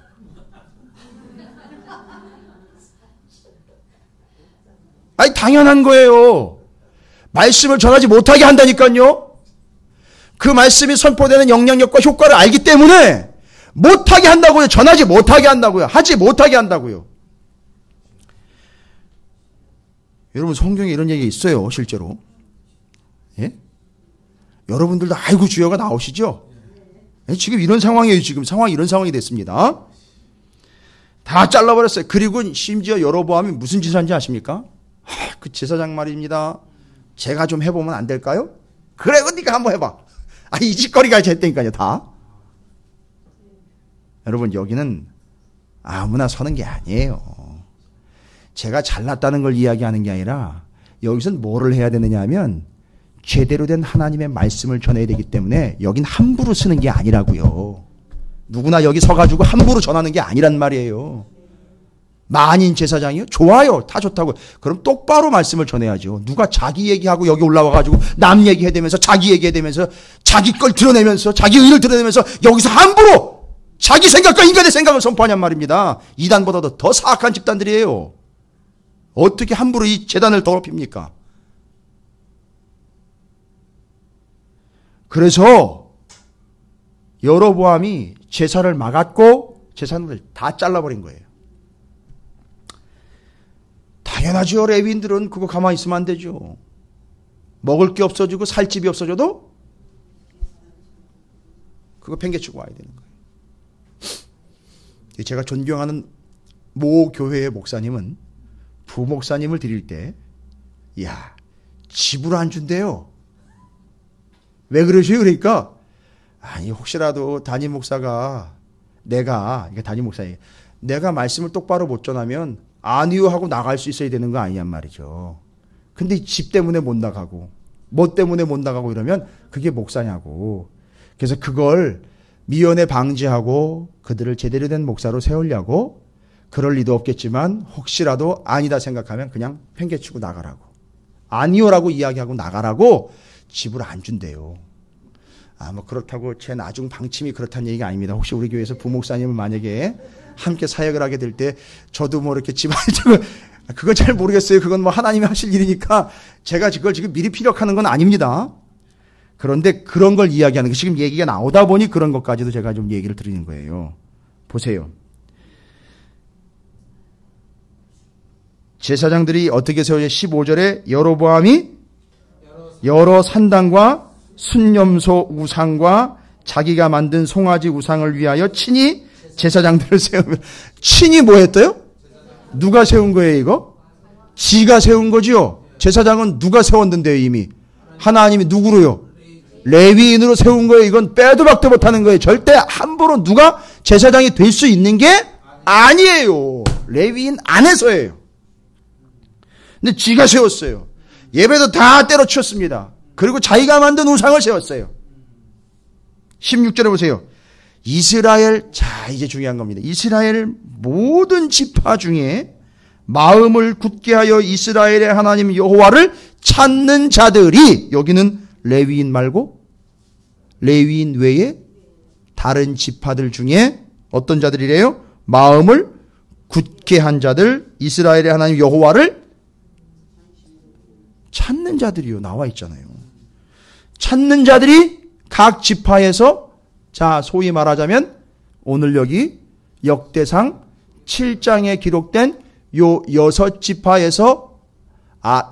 아니 당연한 거예요. 말씀을 전하지 못하게 한다니까요. 그 말씀이 선포되는 영향력과 효과를 알기 때문에 못하게 한다고요. 전하지 못하게 한다고요. 하지 못하게 한다고요. 여러분 성경에 이런 얘기 있어요. 실제로. 예? 여러분들도 아이고 주여가 나오시죠? 예? 지금 이런 상황이에요. 지금 상황이 이런 상황이 됐습니다. 다 잘라버렸어요. 그리고 심지어 여로보암이 무슨 짓을 한지 아십니까? 그 제사장 말입니다. 제가 좀 해보면 안 될까요? 그래, 네가 한번 해봐. 이 짓거리가 됐다니까요, 다. 여러분, 여기는 아무나 서는 게 아니에요. 제가 잘났다는 걸 이야기하는 게 아니라 여기서는 뭐를 해야 되느냐 하면 제대로 된 하나님의 말씀을 전해야 되기 때문에 여긴 함부로 쓰는 게 아니라고요. 누구나 여기 서가지고 함부로 전하는 게 아니란 말이에요. 만인 제사장이요? 좋아요. 다 좋다고. 그럼 똑바로 말씀을 전해야죠. 누가 자기 얘기하고 여기 올라와가지고 남 얘기해대면서 자기 얘기해대면서 자기 걸 드러내면서 자기 의를 드러내면서 여기서 함부로 자기 생각과 인간의 생각을 선포하냔 말입니다. 이단보다도 더 사악한 집단들이에요. 어떻게 함부로 이 제단을 더럽힙니까? 그래서 여로보암이 제사를 막았고 제사를 다 잘라버린 거예요. 당연하죠. 레위인들은 그거 가만히 있으면 안 되죠. 먹을 게 없어지고 살 집이 없어져도 그거 팽개치고 와야 되는 거예요. 제가 존경하는 모 교회의 목사님은 부목사님을 드릴 때 집을 안 준대요. 왜 그러셔요? 그러니까 아니 혹시라도 담임 목사가 내가 말씀을 똑바로 못 전하면 아니요 하고 나갈 수 있어야 되는 거 아니냔 말이죠. 근데 집 때문에 못 나가고 뭐 때문에 못 나가고 이러면 그게 목사냐고. 그래서 그걸 미연에 방지하고 그들을 제대로 된 목사로 세우려고 그럴 리도 없겠지만 혹시라도 아니다 생각하면 그냥 팽개치고 나가라고. 아니요라고 이야기하고 나가라고 집을 안 준대요. 뭐 그렇다고 제 나중 방침이 그렇다는 얘기가 아닙니다. 혹시 우리 교회에서 부목사님을 만약에 함께 사역을 하게 될 때 저도 뭐 이렇게 집안에 그건 잘 모르겠어요. 그건 뭐 하나님이 하실 일이니까 제가 그걸 지금 미리 피력하는 건 아닙니다. 그런데 그런 걸 이야기하는 게 지금 얘기가 나오다 보니 그런 것까지도 제가 좀 얘기를 드리는 거예요. 보세요. 제사장들이 어떻게 세워져 15절에 여로보암이 여러 산당과 순념소 우상과 자기가 만든 송아지 우상을 위하여 친히 제사장들을 세우면 친히 뭐 했어요? 누가 세운 거예요 이거? 지가 세운 거지요. 제사장은 누가 세웠는데요 이미? 하나님이 누구로요? 레위인으로 세운 거예요. 이건 빼도 박도 못하는 거예요. 절대 함부로 누가 제사장이 될 수 있는 게 아니에요. 레위인 안에서예요. 근데 지가 세웠어요. 예배도 다 때려치웠습니다. 그리고 자기가 만든 우상을 세웠어요. 16절에 보세요. 이스라엘, 자 이제 중요한 겁니다. 이스라엘 모든 지파 중에 마음을 굳게 하여 이스라엘의 하나님 여호와를 찾는 자들이, 여기는 레위인 말고 레위인 외에 다른 지파들 중에 어떤 자들이래요? 마음을 굳게 한 자들, 이스라엘의 하나님 여호와를 찾는 자들이요. 나와 있잖아요. 찾는 자들이 각 지파에서, 자 소위 말하자면 오늘 여기 역대상 7장에 기록된 요 6지파에서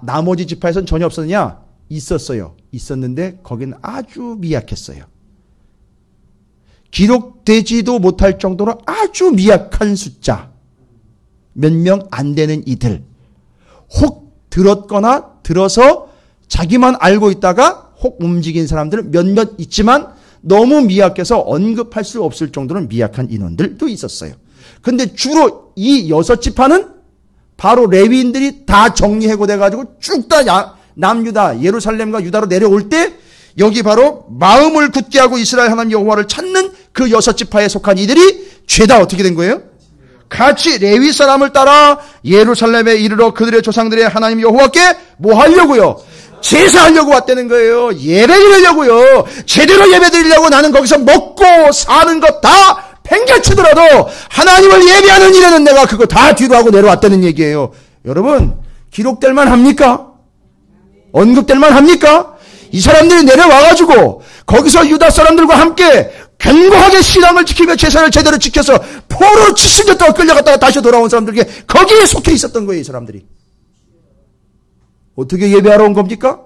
나머지 지파에서는 전혀 없었느냐? 있었어요. 있었는데 거기는 아주 미약했어요. 기록되지도 못할 정도로 아주 미약한 숫자, 몇 명 안 되는 이들, 혹 들었거나 들어서 자기만 알고 있다가 혹 움직인 사람들은 몇몇 있지만 너무 미약해서 언급할 수 없을 정도로 미약한 인원들도 있었어요. 근데 주로 이 6지파는 바로 레위인들이 다 정리해고돼가지고 쭉 다 남유다, 예루살렘과 유다로 내려올 때 여기 바로 마음을 굳게 하고 이스라엘 하나님 여호와를 찾는 그 6지파에 속한 이들이 죄다 어떻게 된 거예요? 같이 레위 사람을 따라 예루살렘에 이르러 그들의 조상들의 하나님 여호와께 뭐 하려고요? 제사하려고 왔다는 거예요. 예배드리려고요. 제대로 예배드리려고 나는 거기서 먹고 사는 것 다 팽개치더라도 하나님을 예배하는 일에는 내가 그거 다 뒤로 하고 내려왔다는 얘기예요. 여러분, 기록될 만합니까? 언급될 만합니까? 이 사람들이 내려와가지고 거기서 유다 사람들과 함께 견고하게 신앙을 지키며 제사를 제대로 지켜서 포로로 70년 동안 끌려갔다가 다시 돌아온 사람들에게 거기에 속해 있었던 거예요. 이 사람들이. 어떻게 예배하러 온 겁니까?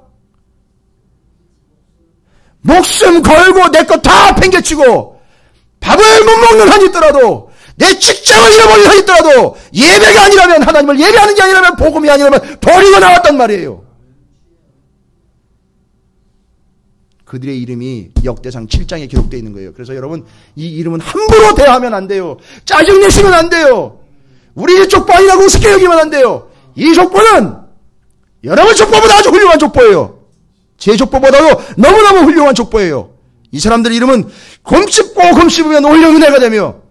목숨 걸고 내 것 다 팽개치고 밥을 못 먹는 한이 있더라도 내 직장을 잃어버린 한이 있더라도 예배가 아니라면, 하나님을 예배하는 게 아니라면, 복음이 아니라면 버리고 나왔단 말이에요. 그들의 이름이 역대상 7장에 기록되어 있는 거예요. 그래서 여러분, 이 이름은 함부로 대하면 안 돼요. 짜증내시면 안 돼요. 우리 족보 아니라고 우습게 여기면 안 돼요. 이 족보는 여러분 족보보다 아주 훌륭한 족보예요. 제 족보보다도 너무너무 훌륭한 족보예요. 이 사람들 이름은 곰씹고 곰씹으면 오히려 은혜가 되며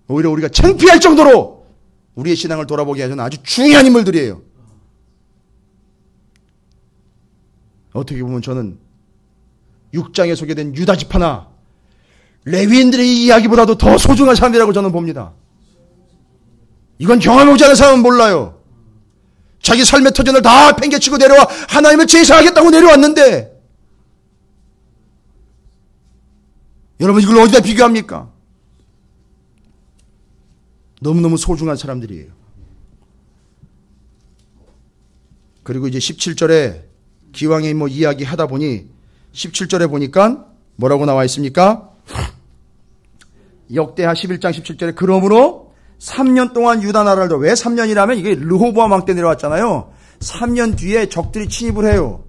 오히려 우리가 창피할 정도로 우리의 신앙을 돌아보게 하는 아주 중요한 인물들이에요. 어떻게 보면 저는 6장에 소개된 유다 지파나 레위인들의 이야기보다도 더 소중한 사람이라고 저는 봅니다. 이건 경험해 오지 않은 사람은 몰라요. 자기 삶의 터전을 다 팽개치고 내려와 하나님을 제사하겠다고 내려왔는데 여러분 이걸 어디다 비교합니까? 너무너무 소중한 사람들이에요. 그리고 이제 17절에 기왕에 뭐 이야기 하다 보니 17절에 보니까 뭐라고 나와 있습니까? 역대하 11장 17절에 그러므로 3년 동안 유다 나라를 왜 3년이라면 이게 르호보암 왕 때 내려왔잖아요. 3년 뒤에 적들이 침입을 해요.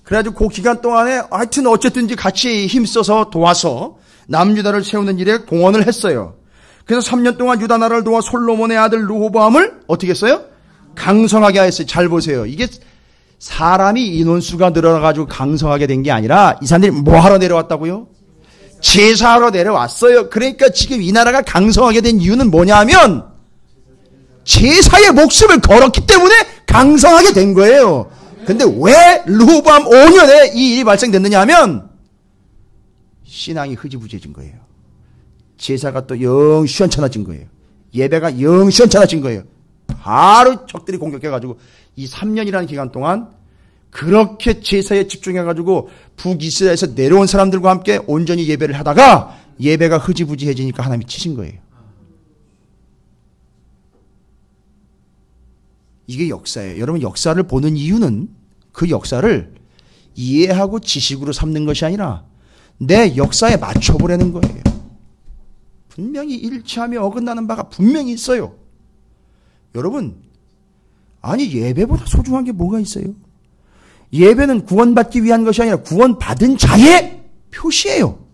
그래가지고 그 기간 동안에 하여튼 어쨌든지 같이 힘써서 도와서 남유다를 세우는 일에 공헌을 했어요. 그래서 3년 동안 유다 나라를 도와 솔로몬의 아들 르호보암을 어떻게 했어요? 강성하게 했어요. 잘 보세요. 이게 사람이 인원수가 늘어나가지고 강성하게 된 게 아니라 이 사람들이 뭐 하러 내려왔다고요? 제사하러 내려왔어요. 그러니까 지금 이 나라가 강성하게 된 이유는 뭐냐면 제사의 목숨을 걸었기 때문에 강성하게 된 거예요. 근데 왜 르호보암 5년에 이 일이 발생됐느냐 하면 신앙이 흐지부지해진 거예요. 제사가 또 영 시원찮아진 거예요. 예배가 영 시원찮아진 거예요. 바로 적들이 공격해가지고 이 3년이라는 기간 동안 그렇게 제사에 집중해가지고 북이스라엘에서 내려온 사람들과 함께 온전히 예배를 하다가 예배가 흐지부지해지니까 하나님이 치신 거예요. 이게 역사예요. 여러분 역사를 보는 이유는 그 역사를 이해하고 지식으로 삼는 것이 아니라 내 역사에 맞춰보려는 거예요. 분명히 일치하며 어긋나는 바가 분명히 있어요. 여러분, 아니 예배보다 소중한 게 뭐가 있어요? 예배는 구원받기 위한 것이 아니라 구원받은 자의 표시예요.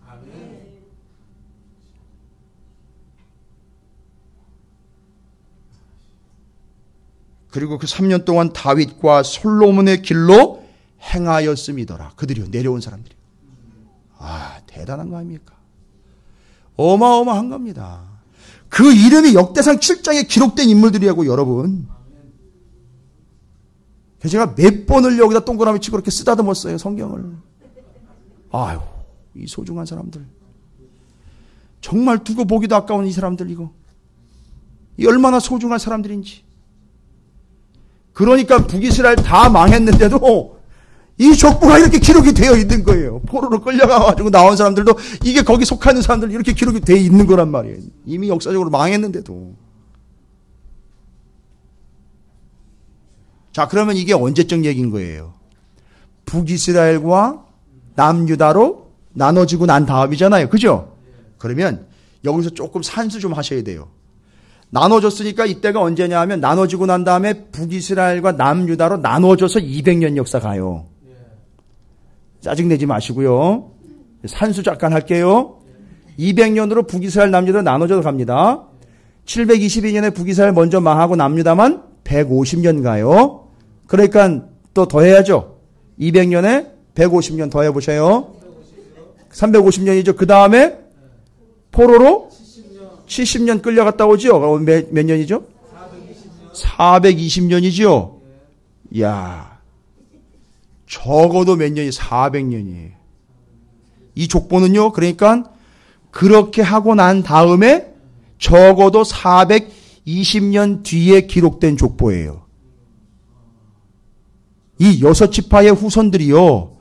그리고 그 3년 동안 다윗과 솔로몬의 길로 행하였음이더라. 그들이요, 내려온 사람들이. 아, 대단한 거 아닙니까? 어마어마한 겁니다. 그 이름이 역대상 7장에 기록된 인물들이라고 여러분. 제가 몇 번을 여기다 동그라미 치고 이렇게 쓰다듬었어요, 성경을. 아유, 이 소중한 사람들. 정말 두고 보기도 아까운 이 사람들 이거. 이 얼마나 소중한 사람들인지. 그러니까 북이스라엘 다 망했는데도 이 족보가 이렇게 기록이 되어 있는 거예요. 포로로 끌려가가지고 나온 사람들도 이게 거기 속하는 사람들 이렇게 기록이 되어 있는 거란 말이에요. 이미 역사적으로 망했는데도. 자, 그러면 이게 언제적 얘기인 거예요? 북이스라엘과 남유다로 나눠지고 난 다음이잖아요. 그죠? 그러면 여기서 조금 산수 좀 하셔야 돼요. 나눠졌으니까 이때가 언제냐 하면 나눠지고 난 다음에 북이스라엘과 남유다로 나눠져서 200년 역사 가요. 짜증내지 마시고요. 산수 잠깐 할게요. 200년으로 북이스라엘 남유다 나눠져서 갑니다. 722년에 북이스라엘 먼저 망하고 남유다만 150년 가요. 그러니까 또 더해야죠. 200년에 150년 더해보세요. 350년이죠. 그 다음에 포로로 70년 끌려갔다 오죠. 그럼 몇 년이죠? 420년이죠. 이야, 적어도 몇 년이 400년이에요. 이 족보는요. 그러니까 그렇게 하고 난 다음에 적어도 420년 뒤에 기록된 족보예요. 이 여섯 지파의 후손들이요.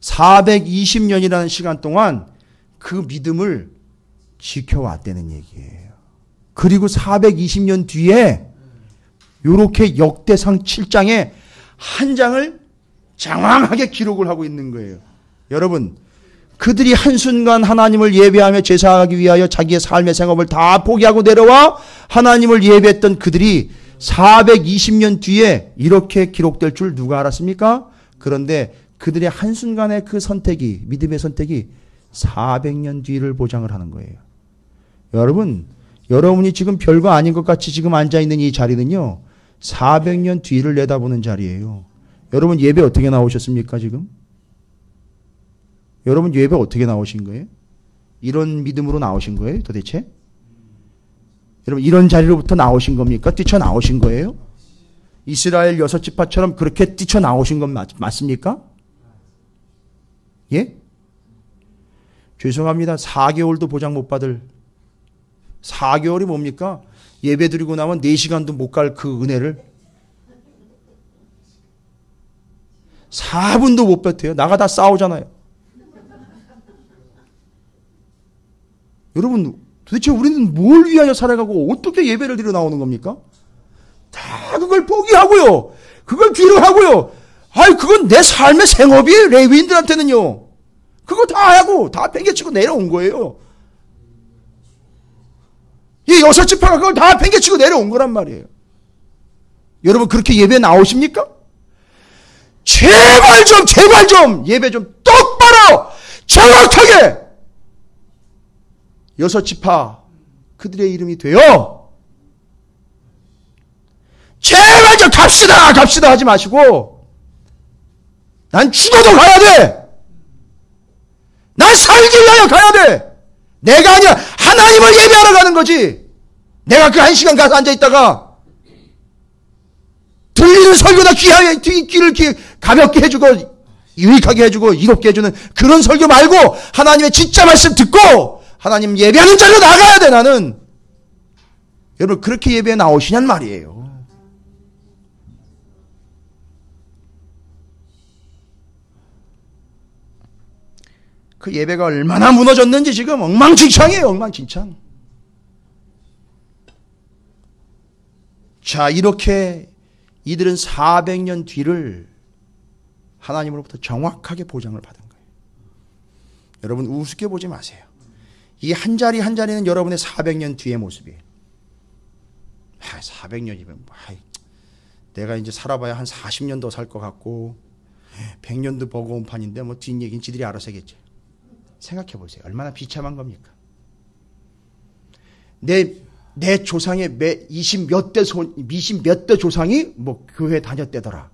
420년이라는 시간 동안 그 믿음을 지켜왔다는 얘기예요. 그리고 420년 뒤에 이렇게 역대상 7장에 한 장을 장황하게 기록을 하고 있는 거예요. 여러분, 그들이 한순간 하나님을 예배하며 제사하기 위하여 자기의 삶의 생업을 다 포기하고 내려와 하나님을 예배했던 그들이 420년 뒤에 이렇게 기록될 줄 누가 알았습니까? 그런데 그들의 한순간의 그 선택이, 믿음의 선택이 400년 뒤를 보장을 하는 거예요. 여러분, 여러분이 지금 별거 아닌 것 같이 지금 앉아있는 이 자리는요, 400년 뒤를 내다보는 자리예요. 여러분 예배 어떻게 나오셨습니까 지금? 여러분 예배 어떻게 나오신 거예요? 이런 믿음으로 나오신 거예요 도대체? 여러분 이런 자리로부터 나오신 겁니까? 뛰쳐나오신 거예요? 이스라엘 여섯 지파처럼 그렇게 뛰쳐나오신 건 맞습니까? 예? 죄송합니다. 4개월도 보장 못 받을 4개월이 뭡니까? 예배 드리고 나면 4시간도 못 갈 그 은혜를 4분도 못 버텨요. 나가다 싸우잖아요. 여러분 도대체 우리는 뭘 위하여 살아가고 어떻게 예배를 드려 나오는 겁니까? 다 그걸 포기하고요. 그걸 뒤로 하고요. 아이 그건 내 삶의 생업이에요. 레위인들한테는요. 그거 다 하고 다 팽개치고 내려온 거예요. 이 여섯 지파가 그걸 다 팽개치고 내려온 거란 말이에요. 여러분 그렇게 예배 나오십니까? 제발 좀 예배 좀 똑바로 정확하게 여섯 지파 그들의 이름이 돼요. 제발 좀 갑시다 하지 마시고 난 죽어도 가야 돼. 난 살기 위하여 가야 돼. 내가 아니라 하나님을 예배하러 가는 거지. 내가 그 1시간 가서 앉아있다가 들리는 설교나 귀를 가볍게 해주고 유익하게 해주고 이롭게 해주는 그런 설교 말고 하나님의 진짜 말씀 듣고 하나님 예배하는 자리로 나가야 돼. 나는 여러분 그렇게 예배에 나오시냔 말이에요. 그 예배가 얼마나 무너졌는지 지금 엉망진창이에요. 엉망진창. 자 이렇게 이들은 400년 뒤를 하나님으로부터 정확하게 보장을 받은 거예요. 여러분 우습게 보지 마세요. 이 한 자리 한 자리는 여러분의 400년 뒤의 모습이에요. 400년이면 내가 이제 살아봐야 한 40년 더 살 것 같고 100년도 버거운 판인데 뭐 뒷얘기는 지들이 알아서 하겠지. 생각해 보세요. 얼마나 비참한 겁니까? 내 조상의 20몇 대 조상이 뭐 교회 다녔대더라.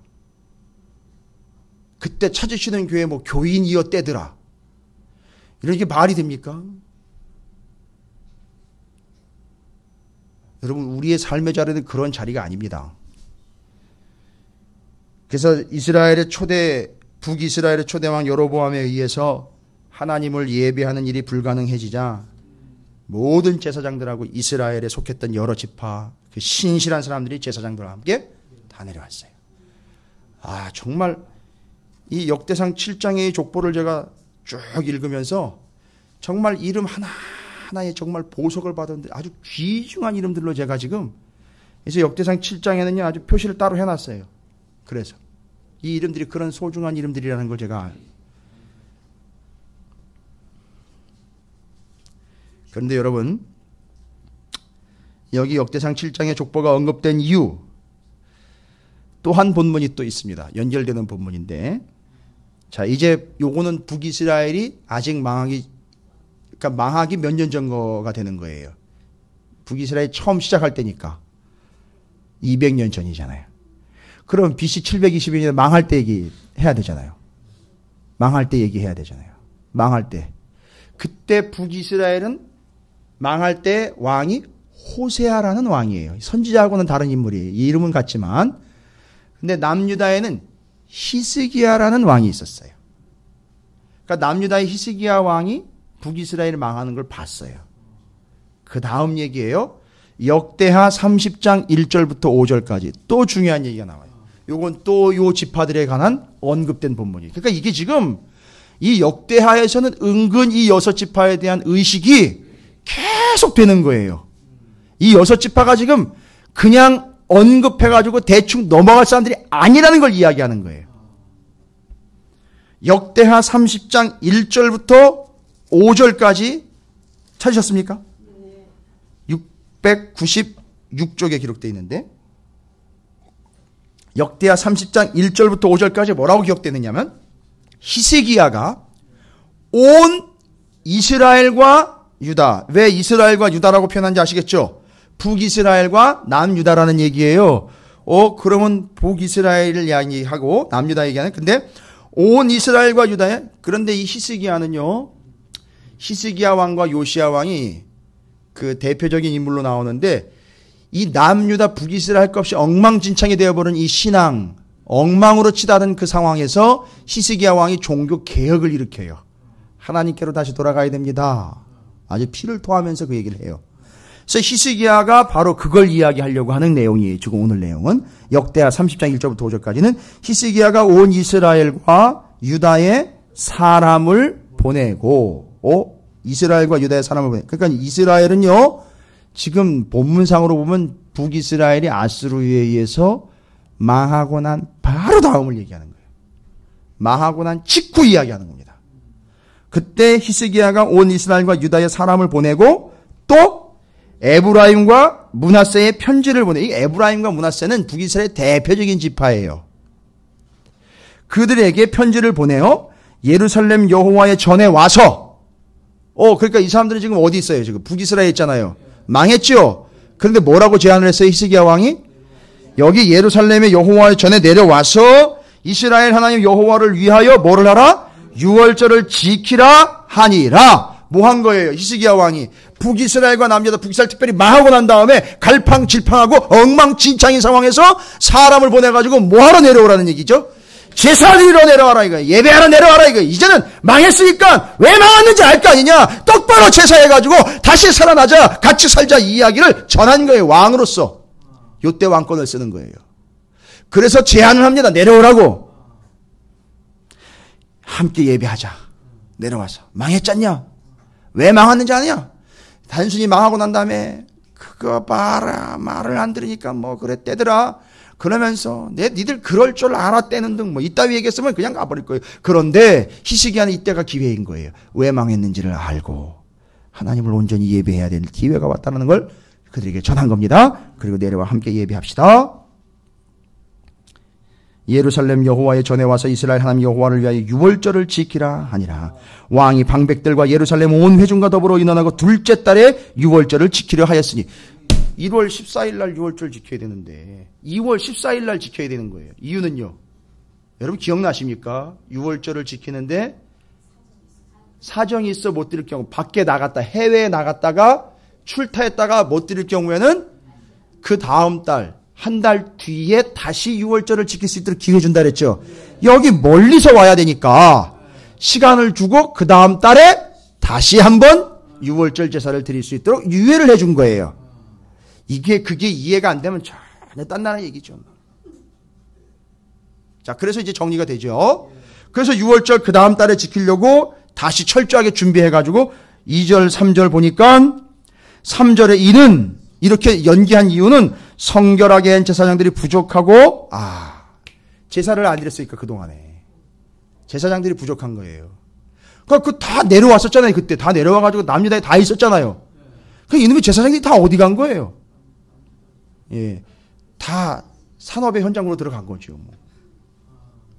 그때 찾으시는 교회 뭐 교인이었대더라. 이런 게 말이 됩니까? 여러분 우리의 삶의 자리는 그런 자리가 아닙니다. 그래서 북이스라엘의 초대왕 여로보암에 의해서 하나님을 예배하는 일이 불가능해지자 모든 제사장들하고 이스라엘에 속했던 여러 지파 그 신실한 사람들이 제사장들과 함께 다 내려왔어요. 아 정말 이 역대상 7장의 족보를 제가 쭉 읽으면서 정말 이름 하나하나에 정말 보석을 받았는데 아주 귀중한 이름들로 제가 지금 그래서 역대상 7장에는요 아주 표시를 따로 해놨어요. 그래서 이 이름들이 그런 소중한 이름들이라는 걸 제가 그런데 여러분 여기 역대상 7장의 족보가 언급된 이유 또 한 본문이 또 있습니다. 연결되는 본문인데 자 이제 요거는 북이스라엘이 아직 망하기 몇 년 전 거가 되는 거예요. 북이스라엘이 처음 시작할 때니까 200년 전이잖아요. 그럼 BC 720년에 망할 때 얘기해야 되잖아요. 망할 때 얘기해야 되잖아요. 망할 때 그때 북이스라엘은 망할 때 왕이 호세아라는 왕이에요. 선지자하고는 다른 인물이에요. 이 이름은 같지만 근데 남유다에는 히스기야라는 왕이 있었어요. 그러니까 남유다의 히스기야 왕이 북이스라엘을 망하는 걸 봤어요. 그 다음 얘기예요. 역대하 30장 1절부터 5절까지 또 중요한 얘기가 나와요. 요건 또 요 지파들에 관한 언급된 본문이에요. 그러니까 이게 지금 이 역대하에서는 은근 이 6지파에 대한 의식이 계속 되는 거예요. 이 6지파가 지금 그냥 언급해가지고 대충 넘어갈 사람들이 아니라는 걸 이야기하는 거예요. 역대하 30장 1절부터 5절까지 찾으셨습니까? 696쪽에 기록되어 있는데 역대하 30장 1절부터 5절까지 뭐라고 기록되느냐면 히스기야가 온 이스라엘과 유다, 왜 이스라엘과 유다라고 표현한지 아시겠죠? 북이스라엘과 남유다라는 얘기예요. 그러면 북이스라엘을 이야기하고 남유다 얘기하는, 근데 온 이스라엘과 유다에, 그런데 이 히스기야는요, 히스기야 왕과 요시야 왕이 그 대표적인 인물로 나오는데 이 남유다 북이스라엘 할 것 없이 엉망진창이 되어버린 이 신앙, 엉망으로 치닫은 그 상황에서 히스기야 왕이 종교 개혁을 일으켜요. 하나님께로 다시 돌아가야 됩니다. 아주 피를 토하면서 그 얘기를 해요. 그래서 히스기야가 바로 그걸 이야기하려고 하는 내용이에요. 지금 오늘 내용은 역대하 30장 1절부터 5절까지는 히스기야가 온 이스라엘과 유다에 사람을 보내고, 이스라엘과 유다에 사람을 보내. 그러니까 이스라엘은요, 지금 본문상으로 보면 북이스라엘이 아수르에 의해서 망하고 난 바로 다음을 얘기하는 거예요. 망하고 난 직후 이야기하는 겁니다. 그때 히스기야가 온 이스라엘과 유다에 사람을 보내고 또 에브라임과 므낫세의 편지를 보내. 이 에브라임과 므낫세는 북이스라엘의 대표적인 지파예요. 그들에게 편지를 보내어 예루살렘 여호와의 전에 와서, 그러니까 이 사람들은 지금 어디 있어요? 지금 북이스라엘에 있잖아요. 망했죠? 그런데 뭐라고 제안을 했어요? 히스기야 왕이? 여기 예루살렘의 여호와의 전에 내려와서 이스라엘 하나님 여호와를 위하여 뭐를 하라? 유월절을 지키라 하니라. 뭐 한 거예요? 히스기야 왕이 북이스라엘과 남유다, 북이스라엘 특별히 망하고 난 다음에 갈팡질팡하고 엉망진창인 상황에서 사람을 보내가지고 뭐 하러 내려오라는 얘기죠? 제사를 드리러 내려와라 이거야. 예배하러 내려와라 이거야. 이제는 망했으니까 왜 망했는지 알 거 아니냐. 똑바로 제사해가지고 다시 살아나자, 같이 살자, 이 이야기를 전한 거예요. 왕으로서 요때 왕권을 쓰는 거예요. 그래서 제안을 합니다. 내려오라고. 함께 예배하자. 내려와서. 망했잖냐? 왜 망했는지 아냐? 단순히 망하고 난 다음에 그거 봐라, 말을 안 들으니까 뭐 그랬대더라 그러면서 니들 그럴 줄 알았대는 등 뭐 이따위 얘기했으면 그냥 가버릴 거예요. 그런데 히스기야는 이때가 기회인 거예요. 왜 망했는지를 알고 하나님을 온전히 예배해야 될 기회가 왔다는 걸 그들에게 전한 겁니다. 그리고 내려와 함께 예배합시다. 예루살렘 여호와의 전에 와서 이스라엘 하나님 여호와를 위하여 유월절을 지키라 하니라. 왕이 방백들과 예루살렘 온 회중과 더불어 인원하고 둘째 달에 유월절을 지키려 하였으니, 1월 14일 날 유월절 지켜야 되는데 2월 14일 날 지켜야 되는 거예요. 이유는요, 여러분 기억나십니까? 유월절을 지키는데 사정이 있어 못 드릴 경우, 밖에 나갔다, 해외에 나갔다가 출타했다가 못 드릴 경우에는 그 다음 달, 한 달 뒤에 다시 유월절을 지킬 수 있도록 기회 준다 그랬죠. 여기 멀리서 와야 되니까 시간을 주고 그 다음 달에 다시 한번 유월절 제사를 드릴 수 있도록 유예를 해준 거예요. 그게 이해가 안 되면 전혀 딴 나라 얘기죠. 자, 그래서 이제 정리가 되죠. 그래서 유월절 그 다음 달에 지키려고 다시 철저하게 준비해가지고 2절, 3절 보니까 3절에 이는 이렇게 연기한 이유는 성결하게 한 제사장들이 부족하고, 제사를 안 드렸으니까 그동안에 제사장들이 부족한 거예요. 그러니까 다 내려왔었잖아요. 그때 다 내려와가지고 남유다에 다 있었잖아요. 그 이놈의 제사장들이 다 어디 간 거예요? 예, 다 산업의 현장으로 들어간 거죠. 뭐.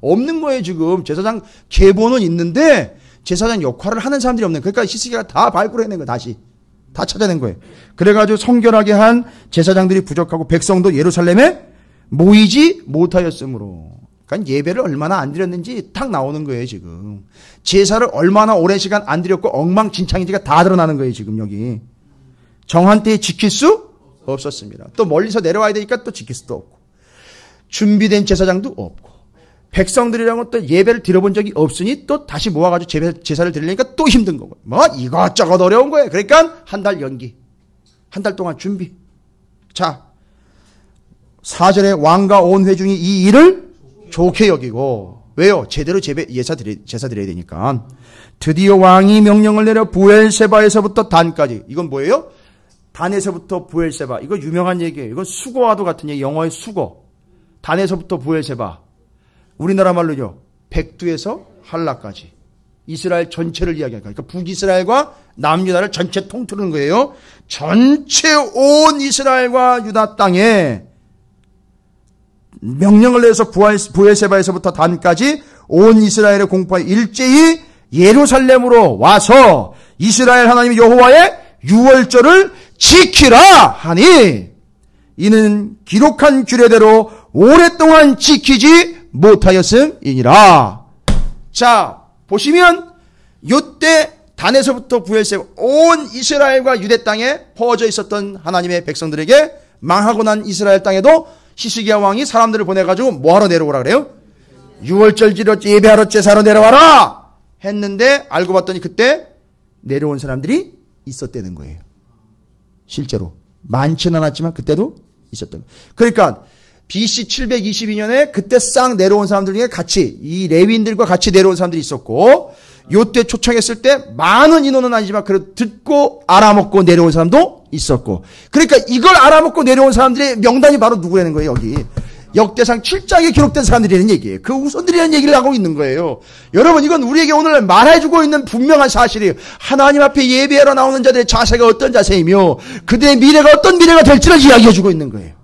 없는 거예요 지금. 제사장 계보는 있는데 제사장 역할을 하는 사람들이 없는 거예요. 그러니까 히스기야가 다 발굴해낸 거예요. 다시 다 찾아낸 거예요. 그래가지고 성결하게 한 제사장들이 부족하고 백성도 예루살렘에 모이지 못하였으므로. 그러니까 예배를 얼마나 안 드렸는지 탁 나오는 거예요 지금. 제사를 얼마나 오랜 시간 안 드렸고 엉망진창인지가 다 드러나는 거예요 지금. 여기 정한 때에 지킬 수 없었습니다. 또 멀리서 내려와야 되니까 또 지킬 수도 없고, 준비된 제사장도 없고, 백성들이랑은 또 예배를 드려본 적이 없으니 또 다시 모아가지고 제사를 드리려니까 또 힘든 거고. 뭐 이것저것 어려운 거예요. 그러니까 한 달 연기. 한 달 동안 준비. 자, 4절에 왕과 온 회중이 이 일을 좋게 여기고. 왜요? 제대로 제사 드려야 되니까. 드디어 왕이 명령을 내려 부엘세바에서부터 단까지. 이건 뭐예요? 단에서부터 부엘세바. 이거 유명한 얘기예요. 이건 수거와도 같은 얘기. 영어의 수거. 단에서부터 부엘세바. 우리나라 말로요. 백두에서 할라까지. 이스라엘 전체를 이야기하니까. 그러니까 북이스라엘과 남유다를 전체 통틀는 거예요. 전체 온 이스라엘과 유다 땅에 명령을 내서 부엘세바에서부터 단까지 온 이스라엘을 공포하여 일제히 예루살렘으로 와서 이스라엘 하나님 여호와의 유월절을 지키라 하니 이는 기록한 규례대로 오랫동안 지키지 못하였음이니라. 자, 보시면 요때 단에서부터 부엘세바 온 이스라엘과 유대 땅에 퍼져 있었던 하나님의 백성들에게 망하고 난 이스라엘 땅에도 히스기야 왕이 사람들을 보내가지고 뭐하러 내려오라 그래요? 유월절 지러 예배하러 제사로 내려와라 했는데 알고 봤더니 그때 내려온 사람들이 있었다는 거예요. 실제로 많지는 않았지만 그때도 있었던 거예요. 그러니까 BC 722년에 그때 싹 내려온 사람들 중에 같이 이 레위인들과 같이 내려온 사람들이 있었고 요때 초청했을 때 많은 인원은 아니지만 그래도 듣고 알아먹고 내려온 사람도 있었고 그러니까 이걸 알아먹고 내려온 사람들의 명단이 바로 누구라는 거예요. 여기 역대상 7장에 기록된 사람들이라는 얘기예요. 그 후손들이라는 얘기를 하고 있는 거예요. 여러분 이건 우리에게 오늘 말해주고 있는 분명한 사실이에요. 하나님 앞에 예배하러 나오는 자들의 자세가 어떤 자세이며 그들의 미래가 어떤 미래가 될지를 이야기해주고 있는 거예요.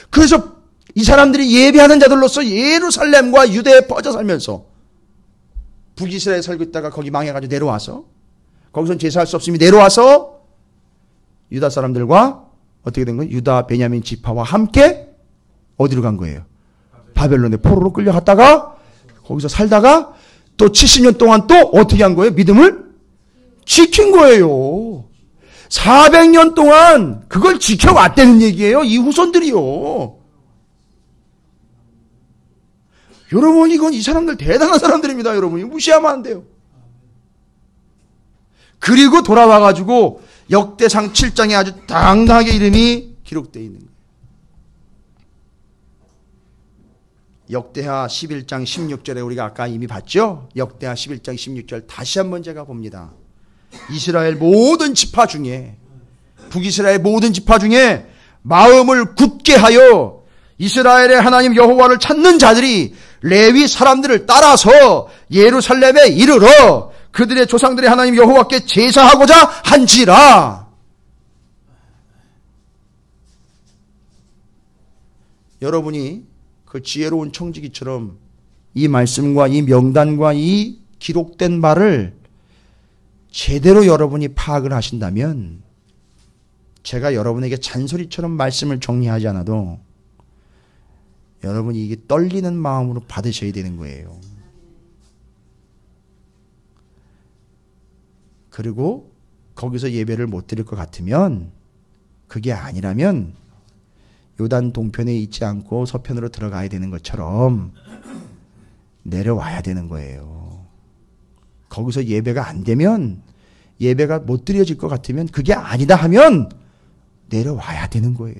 그래서 이 사람들이 예배하는 자들로서 예루살렘과 유대에 퍼져 살면서 북이스라엘에 살고 있다가 거기 망해가지고 내려와서 거기선 제사할 수 없으니 내려와서 유다 사람들과 어떻게 된 거예요? 유다 베냐민 지파와 함께 어디로 간 거예요? 바벨론에 포로로 끌려갔다가 거기서 살다가 또 70년 동안 또 어떻게 한 거예요? 믿음을 지킨 거예요. 400년 동안 그걸 지켜왔다는 얘기예요. 이 후손들이요. 여러분 이건 이 사람들 대단한 사람들입니다. 여러분 이거 무시하면 안 돼요. 그리고 돌아와가지고 역대상 7장에 아주 당당하게 이름이 기록되어 있는 거예요. 역대하 11장 16절에 우리가 아까 이미 봤죠? 역대하 11장 16절 다시 한번 제가 봅니다. 이스라엘 모든 지파 중에 북이스라엘 모든 지파 중에 마음을 굳게 하여 이스라엘의 하나님 여호와를 찾는 자들이 레위 사람들을 따라서 예루살렘에 이르러 그들의 조상들의 하나님 여호와께 제사하고자 한지라. 여러분이 그 지혜로운 청지기처럼 이 말씀과 이 명단과 이 기록된 말을 제대로 여러분이 파악을 하신다면 제가 여러분에게 잔소리처럼 말씀을 정리하지 않아도 여러분이 이게 떨리는 마음으로 받으셔야 되는 거예요. 그리고 거기서 예배를 못 드릴 것 같으면 그게 아니라면 요단 동편에 있지 않고 서편으로 들어가야 되는 것처럼 내려와야 되는 거예요. 거기서 예배가 안 되면 예배가 못 드려질 것 같으면 그게 아니다 하면 내려와야 되는 거예요.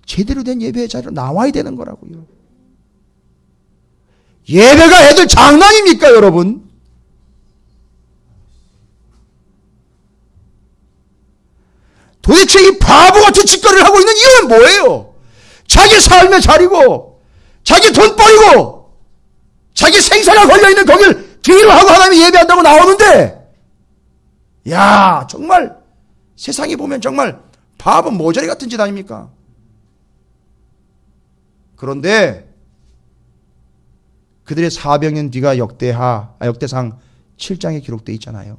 제대로 된 예배의 자리로 나와야 되는 거라고요. 예배가 애들 장난입니까 여러분? 도대체 이 바보 같은 짓거리를 하고 있는 이유는 뭐예요? 자기 삶의 자리고 자기 돈벌이고 자기 생사가 걸려있는 거길 뒤로 하고 하나님이 예배한다고 나오는데 야 정말 세상에 보면 정말 바보 모자리 같은 짓 아닙니까? 그런데 그들의 400년 뒤가 역대상 7장에 기록되어 있잖아요.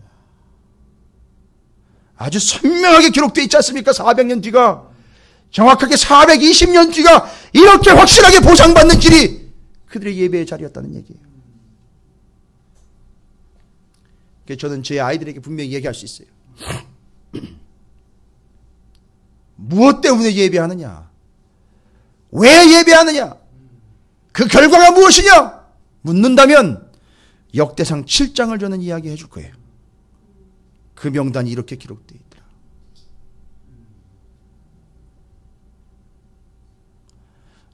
아주 선명하게 기록되어 있지 않습니까? 400년 뒤가 정확하게 420년 뒤가 이렇게 확실하게 보상받는 길이 그들의 예배의 자리였다는 얘기예요. 그래서 저는 제 아이들에게 분명히 얘기할 수 있어요. 무엇 때문에 예배하느냐? 왜 예배하느냐? 그 결과가 무엇이냐? 묻는다면 역대상 7장을 저는 이야기해 줄 거예요. 그 명단이 이렇게 기록되어 있더라.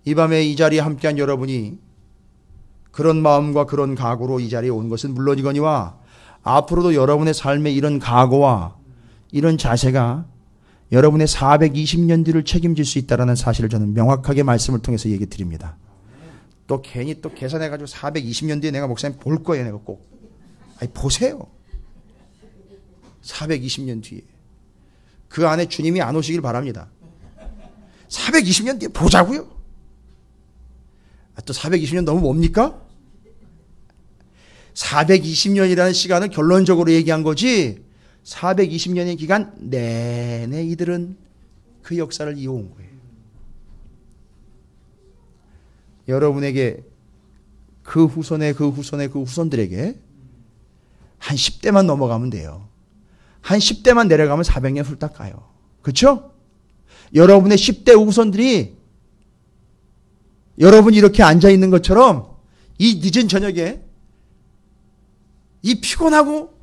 이 밤에 이 자리에 함께한 여러분이 그런 마음과 그런 각오로 이 자리에 온 것은 물론이거니와 앞으로도 여러분의 삶에 이런 각오와 이런 자세가 여러분의 420년 뒤를 책임질 수 있다는 사실을 저는 명확하게 말씀을 통해서 얘기 드립니다. 또 괜히 또 계산해가지고 420년 뒤에 내가 목사님 볼 거예요. 내가 꼭. 아니 보세요. 420년 뒤에. 그 안에 주님이 안 오시길 바랍니다. 420년 뒤에 보자고요. 또 420년 너무 뭡니까? 420년이라는 시간은 결론적으로 얘기한 거지 420년의 기간 내내 이들은 그 역사를 이어온 거예요. 여러분에게 그 후손의 그 후손의 그 후손들에게 한 10대만 넘어가면 돼요. 한 10대만 내려가면 400년 훌딱 가요. 그렇죠? 여러분의 10대 후손들이 여러분이 이렇게 앉아있는 것처럼 이 늦은 저녁에 이 피곤하고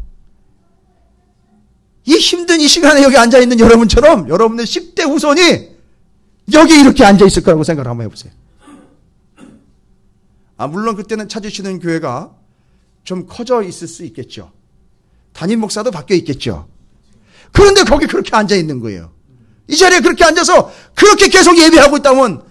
이 힘든 이 시간에 여기 앉아있는 여러분처럼 여러분의 10대 후손이 여기 이렇게 앉아있을 거라고 생각을 한번 해보세요. 물론 그때는 찾으시는 교회가 좀 커져 있을 수 있겠죠. 담임 목사도 바뀌어 있겠죠. 그런데 거기 그렇게 앉아있는 거예요. 이 자리에 그렇게 앉아서 그렇게 계속 예배하고 있다면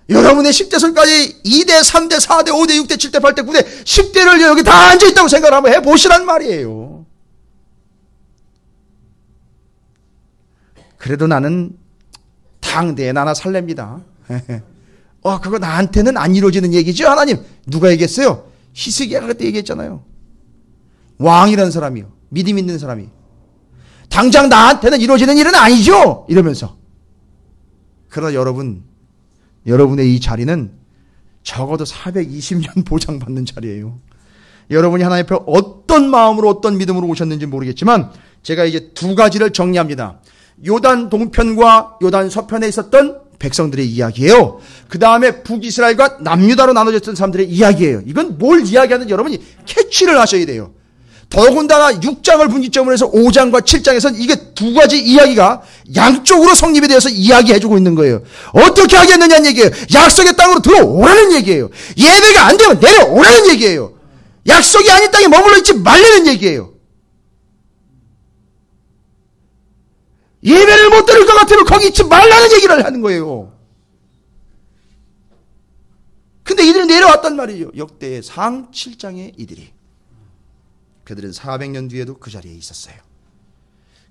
여러분의 10대 손까지 2대, 3대, 4대, 5대, 6대, 7대, 8대, 9대, 10대를 여기 다 앉아있다고 생각을 한번 해보시란 말이에요. 그래도 나는 당대에 나나 살랍니다. 그거 나한테는 안 이루어지는 얘기죠, 하나님. 누가 얘기했어요? 히스기야가 그때 얘기했잖아요. 왕이라는 사람이요. 믿음 있는 사람이. 당장 나한테는 이루어지는 일은 아니죠! 이러면서. 그러나 여러분의 이 자리는 적어도 420년 보장받는 자리예요. 여러분이 하나님 앞에 어떤 마음으로 어떤 믿음으로 오셨는지 모르겠지만 제가 이제 두 가지를 정리합니다. 요단 동편과 요단 서편에 있었던 백성들의 이야기예요. 그 다음에 북이스라엘과 남유다로 나눠졌던 사람들의 이야기예요. 이건 뭘 이야기하는지 여러분이 캐치를 하셔야 돼요. 더군다나 6장을 분기점으로 해서 5장과 7장에서는 이게 두 가지 이야기가 양쪽으로 성립이 되어서 이야기해주고 있는 거예요. 어떻게 하겠느냐는 얘기예요. 약속의 땅으로 들어오라는 얘기예요. 예배가 안 되면 내려오라는 얘기예요. 약속이 아닌 땅에 머물러 있지 말라는 얘기예요. 예배를 못 드릴 것 같으면 거기 있지 말라는 얘기를 하는 거예요. 근데 이들이 내려왔단 말이에요. 역대의 상 7장의 이들이. 그들은 400년 뒤에도 그 자리에 있었어요.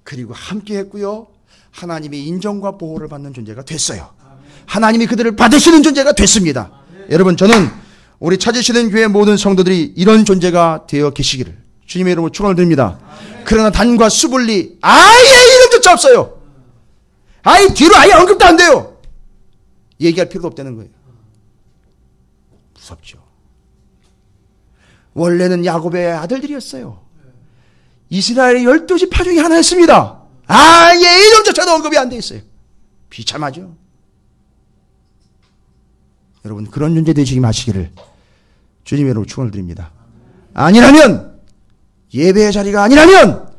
그리고 함께 했고요. 하나님의 인정과 보호를 받는 존재가 됐어요. 하나님이 그들을 받으시는 존재가 됐습니다. 여러분, 저는 우리 찾으시는 교회 모든 성도들이 이런 존재가 되어 계시기를 주님의 이름으로 축원을 드립니다. 그러나 단과 수분리 아예 이름조차 없어요. 아예 뒤로 아예 언급도 안 돼요. 얘기할 필요도 없다는 거예요. 무섭죠. 원래는 야곱의 아들들이었어요. 이스라엘의 12지파 중에 하나였습니다. 아예 이름조차도 언급이 안 돼 있어요. 비참하죠. 여러분, 그런 존재 되시기 마시기를 주님의 이름으로 축원을 드립니다. 아니라면, 예배의 자리가 아니라면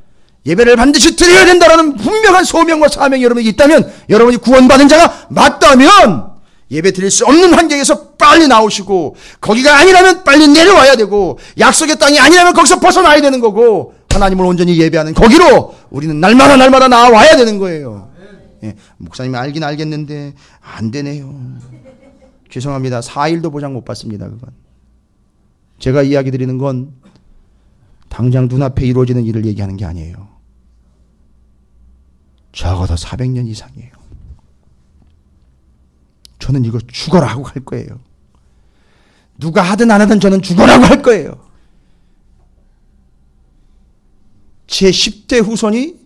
예배를 반드시 드려야 된다는 분명한 소명과 사명이 여러분에게 있다면, 여러분이 구원받은 자가 맞다면 예배 드릴 수 없는 환경에서 빨리 나오시고, 거기가 아니라면 빨리 내려와야 되고, 약속의 땅이 아니라면 거기서 벗어나야 되는 거고, 하나님을 온전히 예배하는 거기로 우리는 날마다 나와야 되는 거예요. 예, 목사님이 알긴 알겠는데 안 되네요. 죄송합니다. 4일도 보장 못 받습니다. 그건. 제가 이야기 드리는 건 당장 눈앞에 이루어지는 일을 얘기하는 게 아니에요. 적어도 400년 이상이에요. 저는 이거 죽어라 하고 갈 거예요. 누가 하든 안 하든 저는 죽어라고 할 거예요. 제 10대 후손이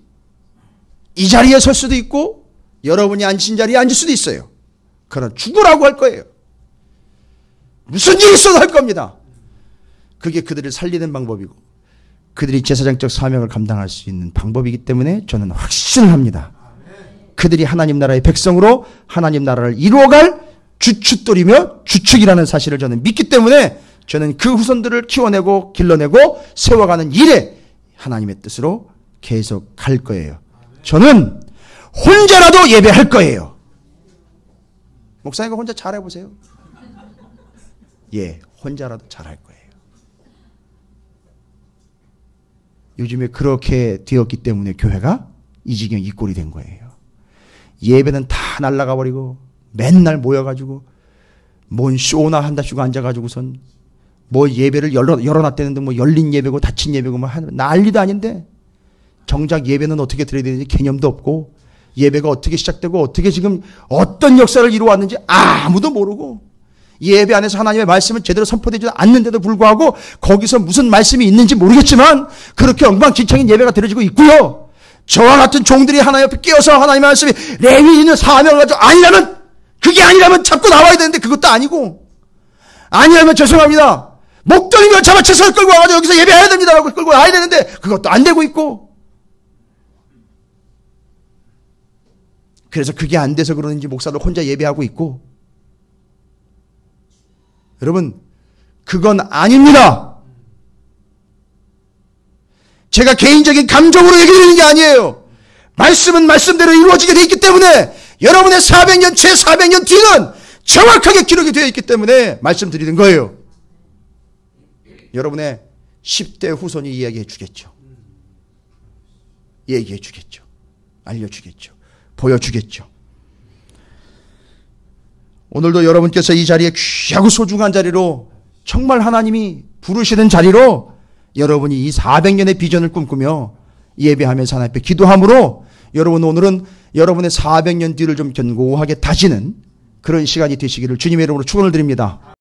이 자리에 설 수도 있고 여러분이 앉으신 자리에 앉을 수도 있어요. 그러나 죽으라고 할 거예요. 무슨 일이 있어도 할 겁니다. 그게 그들을 살리는 방법이고 그들이 제사장적 사명을 감당할 수 있는 방법이기 때문에 저는 확신을 합니다. 그들이 하나님 나라의 백성으로 하나님 나라를 이루어갈 주춧돌이며 주축이라는 사실을 저는 믿기 때문에 저는 그 후손들을 키워내고 길러내고 세워가는 일에 하나님의 뜻으로 계속 갈 거예요. 저는 혼자라도 예배할 거예요. 목사님과 혼자 잘해보세요. 예, 혼자라도 잘할 거예요. 요즘에 그렇게 되었기 때문에 교회가 이 지경 이 꼴이 된 거예요. 예배는 다 날아가 버리고 맨날 모여가지고 뭔 쇼나 한다시고 앉아가지고선 뭐 예배를 열어놨다는데 뭐 열린 예배고 닫힌 예배고 뭐 난리도 아닌데 정작 예배는 어떻게 드려야 되는지 개념도 없고 예배가 어떻게 시작되고 어떻게 지금 어떤 역사를 이루어왔는지 아무도 모르고 예배 안에서 하나님의 말씀을 제대로 선포되지 않는데도 불구하고 거기서 무슨 말씀이 있는지 모르겠지만 그렇게 엉망진창인 예배가 드려지고 있고요. 저와 같은 종들이 하나님 옆에 끼어서 하나님의 말씀이 레위인의 사명을 가지고 그게 아니라면 잡고 나와야 되는데 그것도 아니고 아니라면 죄송합니다. 목덜미를 잡아채서 끌고 와가지고 여기서 예배해야 됩니다라고 끌고 와야 되는데 그것도 안 되고 있고 그래서 그게 안 돼서 그러는지 목사들 혼자 예배하고 있고 여러분 그건 아닙니다. 제가 개인적인 감정으로 얘기하는 게 아니에요. 말씀은 말씀대로 이루어지게 되어 있기 때문에 여러분의 400년, 제 400년 뒤는 정확하게 기록이 되어 있기 때문에 말씀드리는 거예요. 여러분의 10대 후손이 이야기해 주겠죠. 얘기해 주겠죠. 알려주겠죠. 보여주겠죠. 오늘도 여러분께서 이 자리에 귀하고 소중한 자리로 정말 하나님이 부르시는 자리로 여러분이 이 400년의 비전을 꿈꾸며 예배하면서 하나님 앞에 기도함으로 여러분 오늘은 여러분의 400년 뒤를 좀 견고하게 다지는 그런 시간이 되시기를 주님의 이름으로 축원을 드립니다.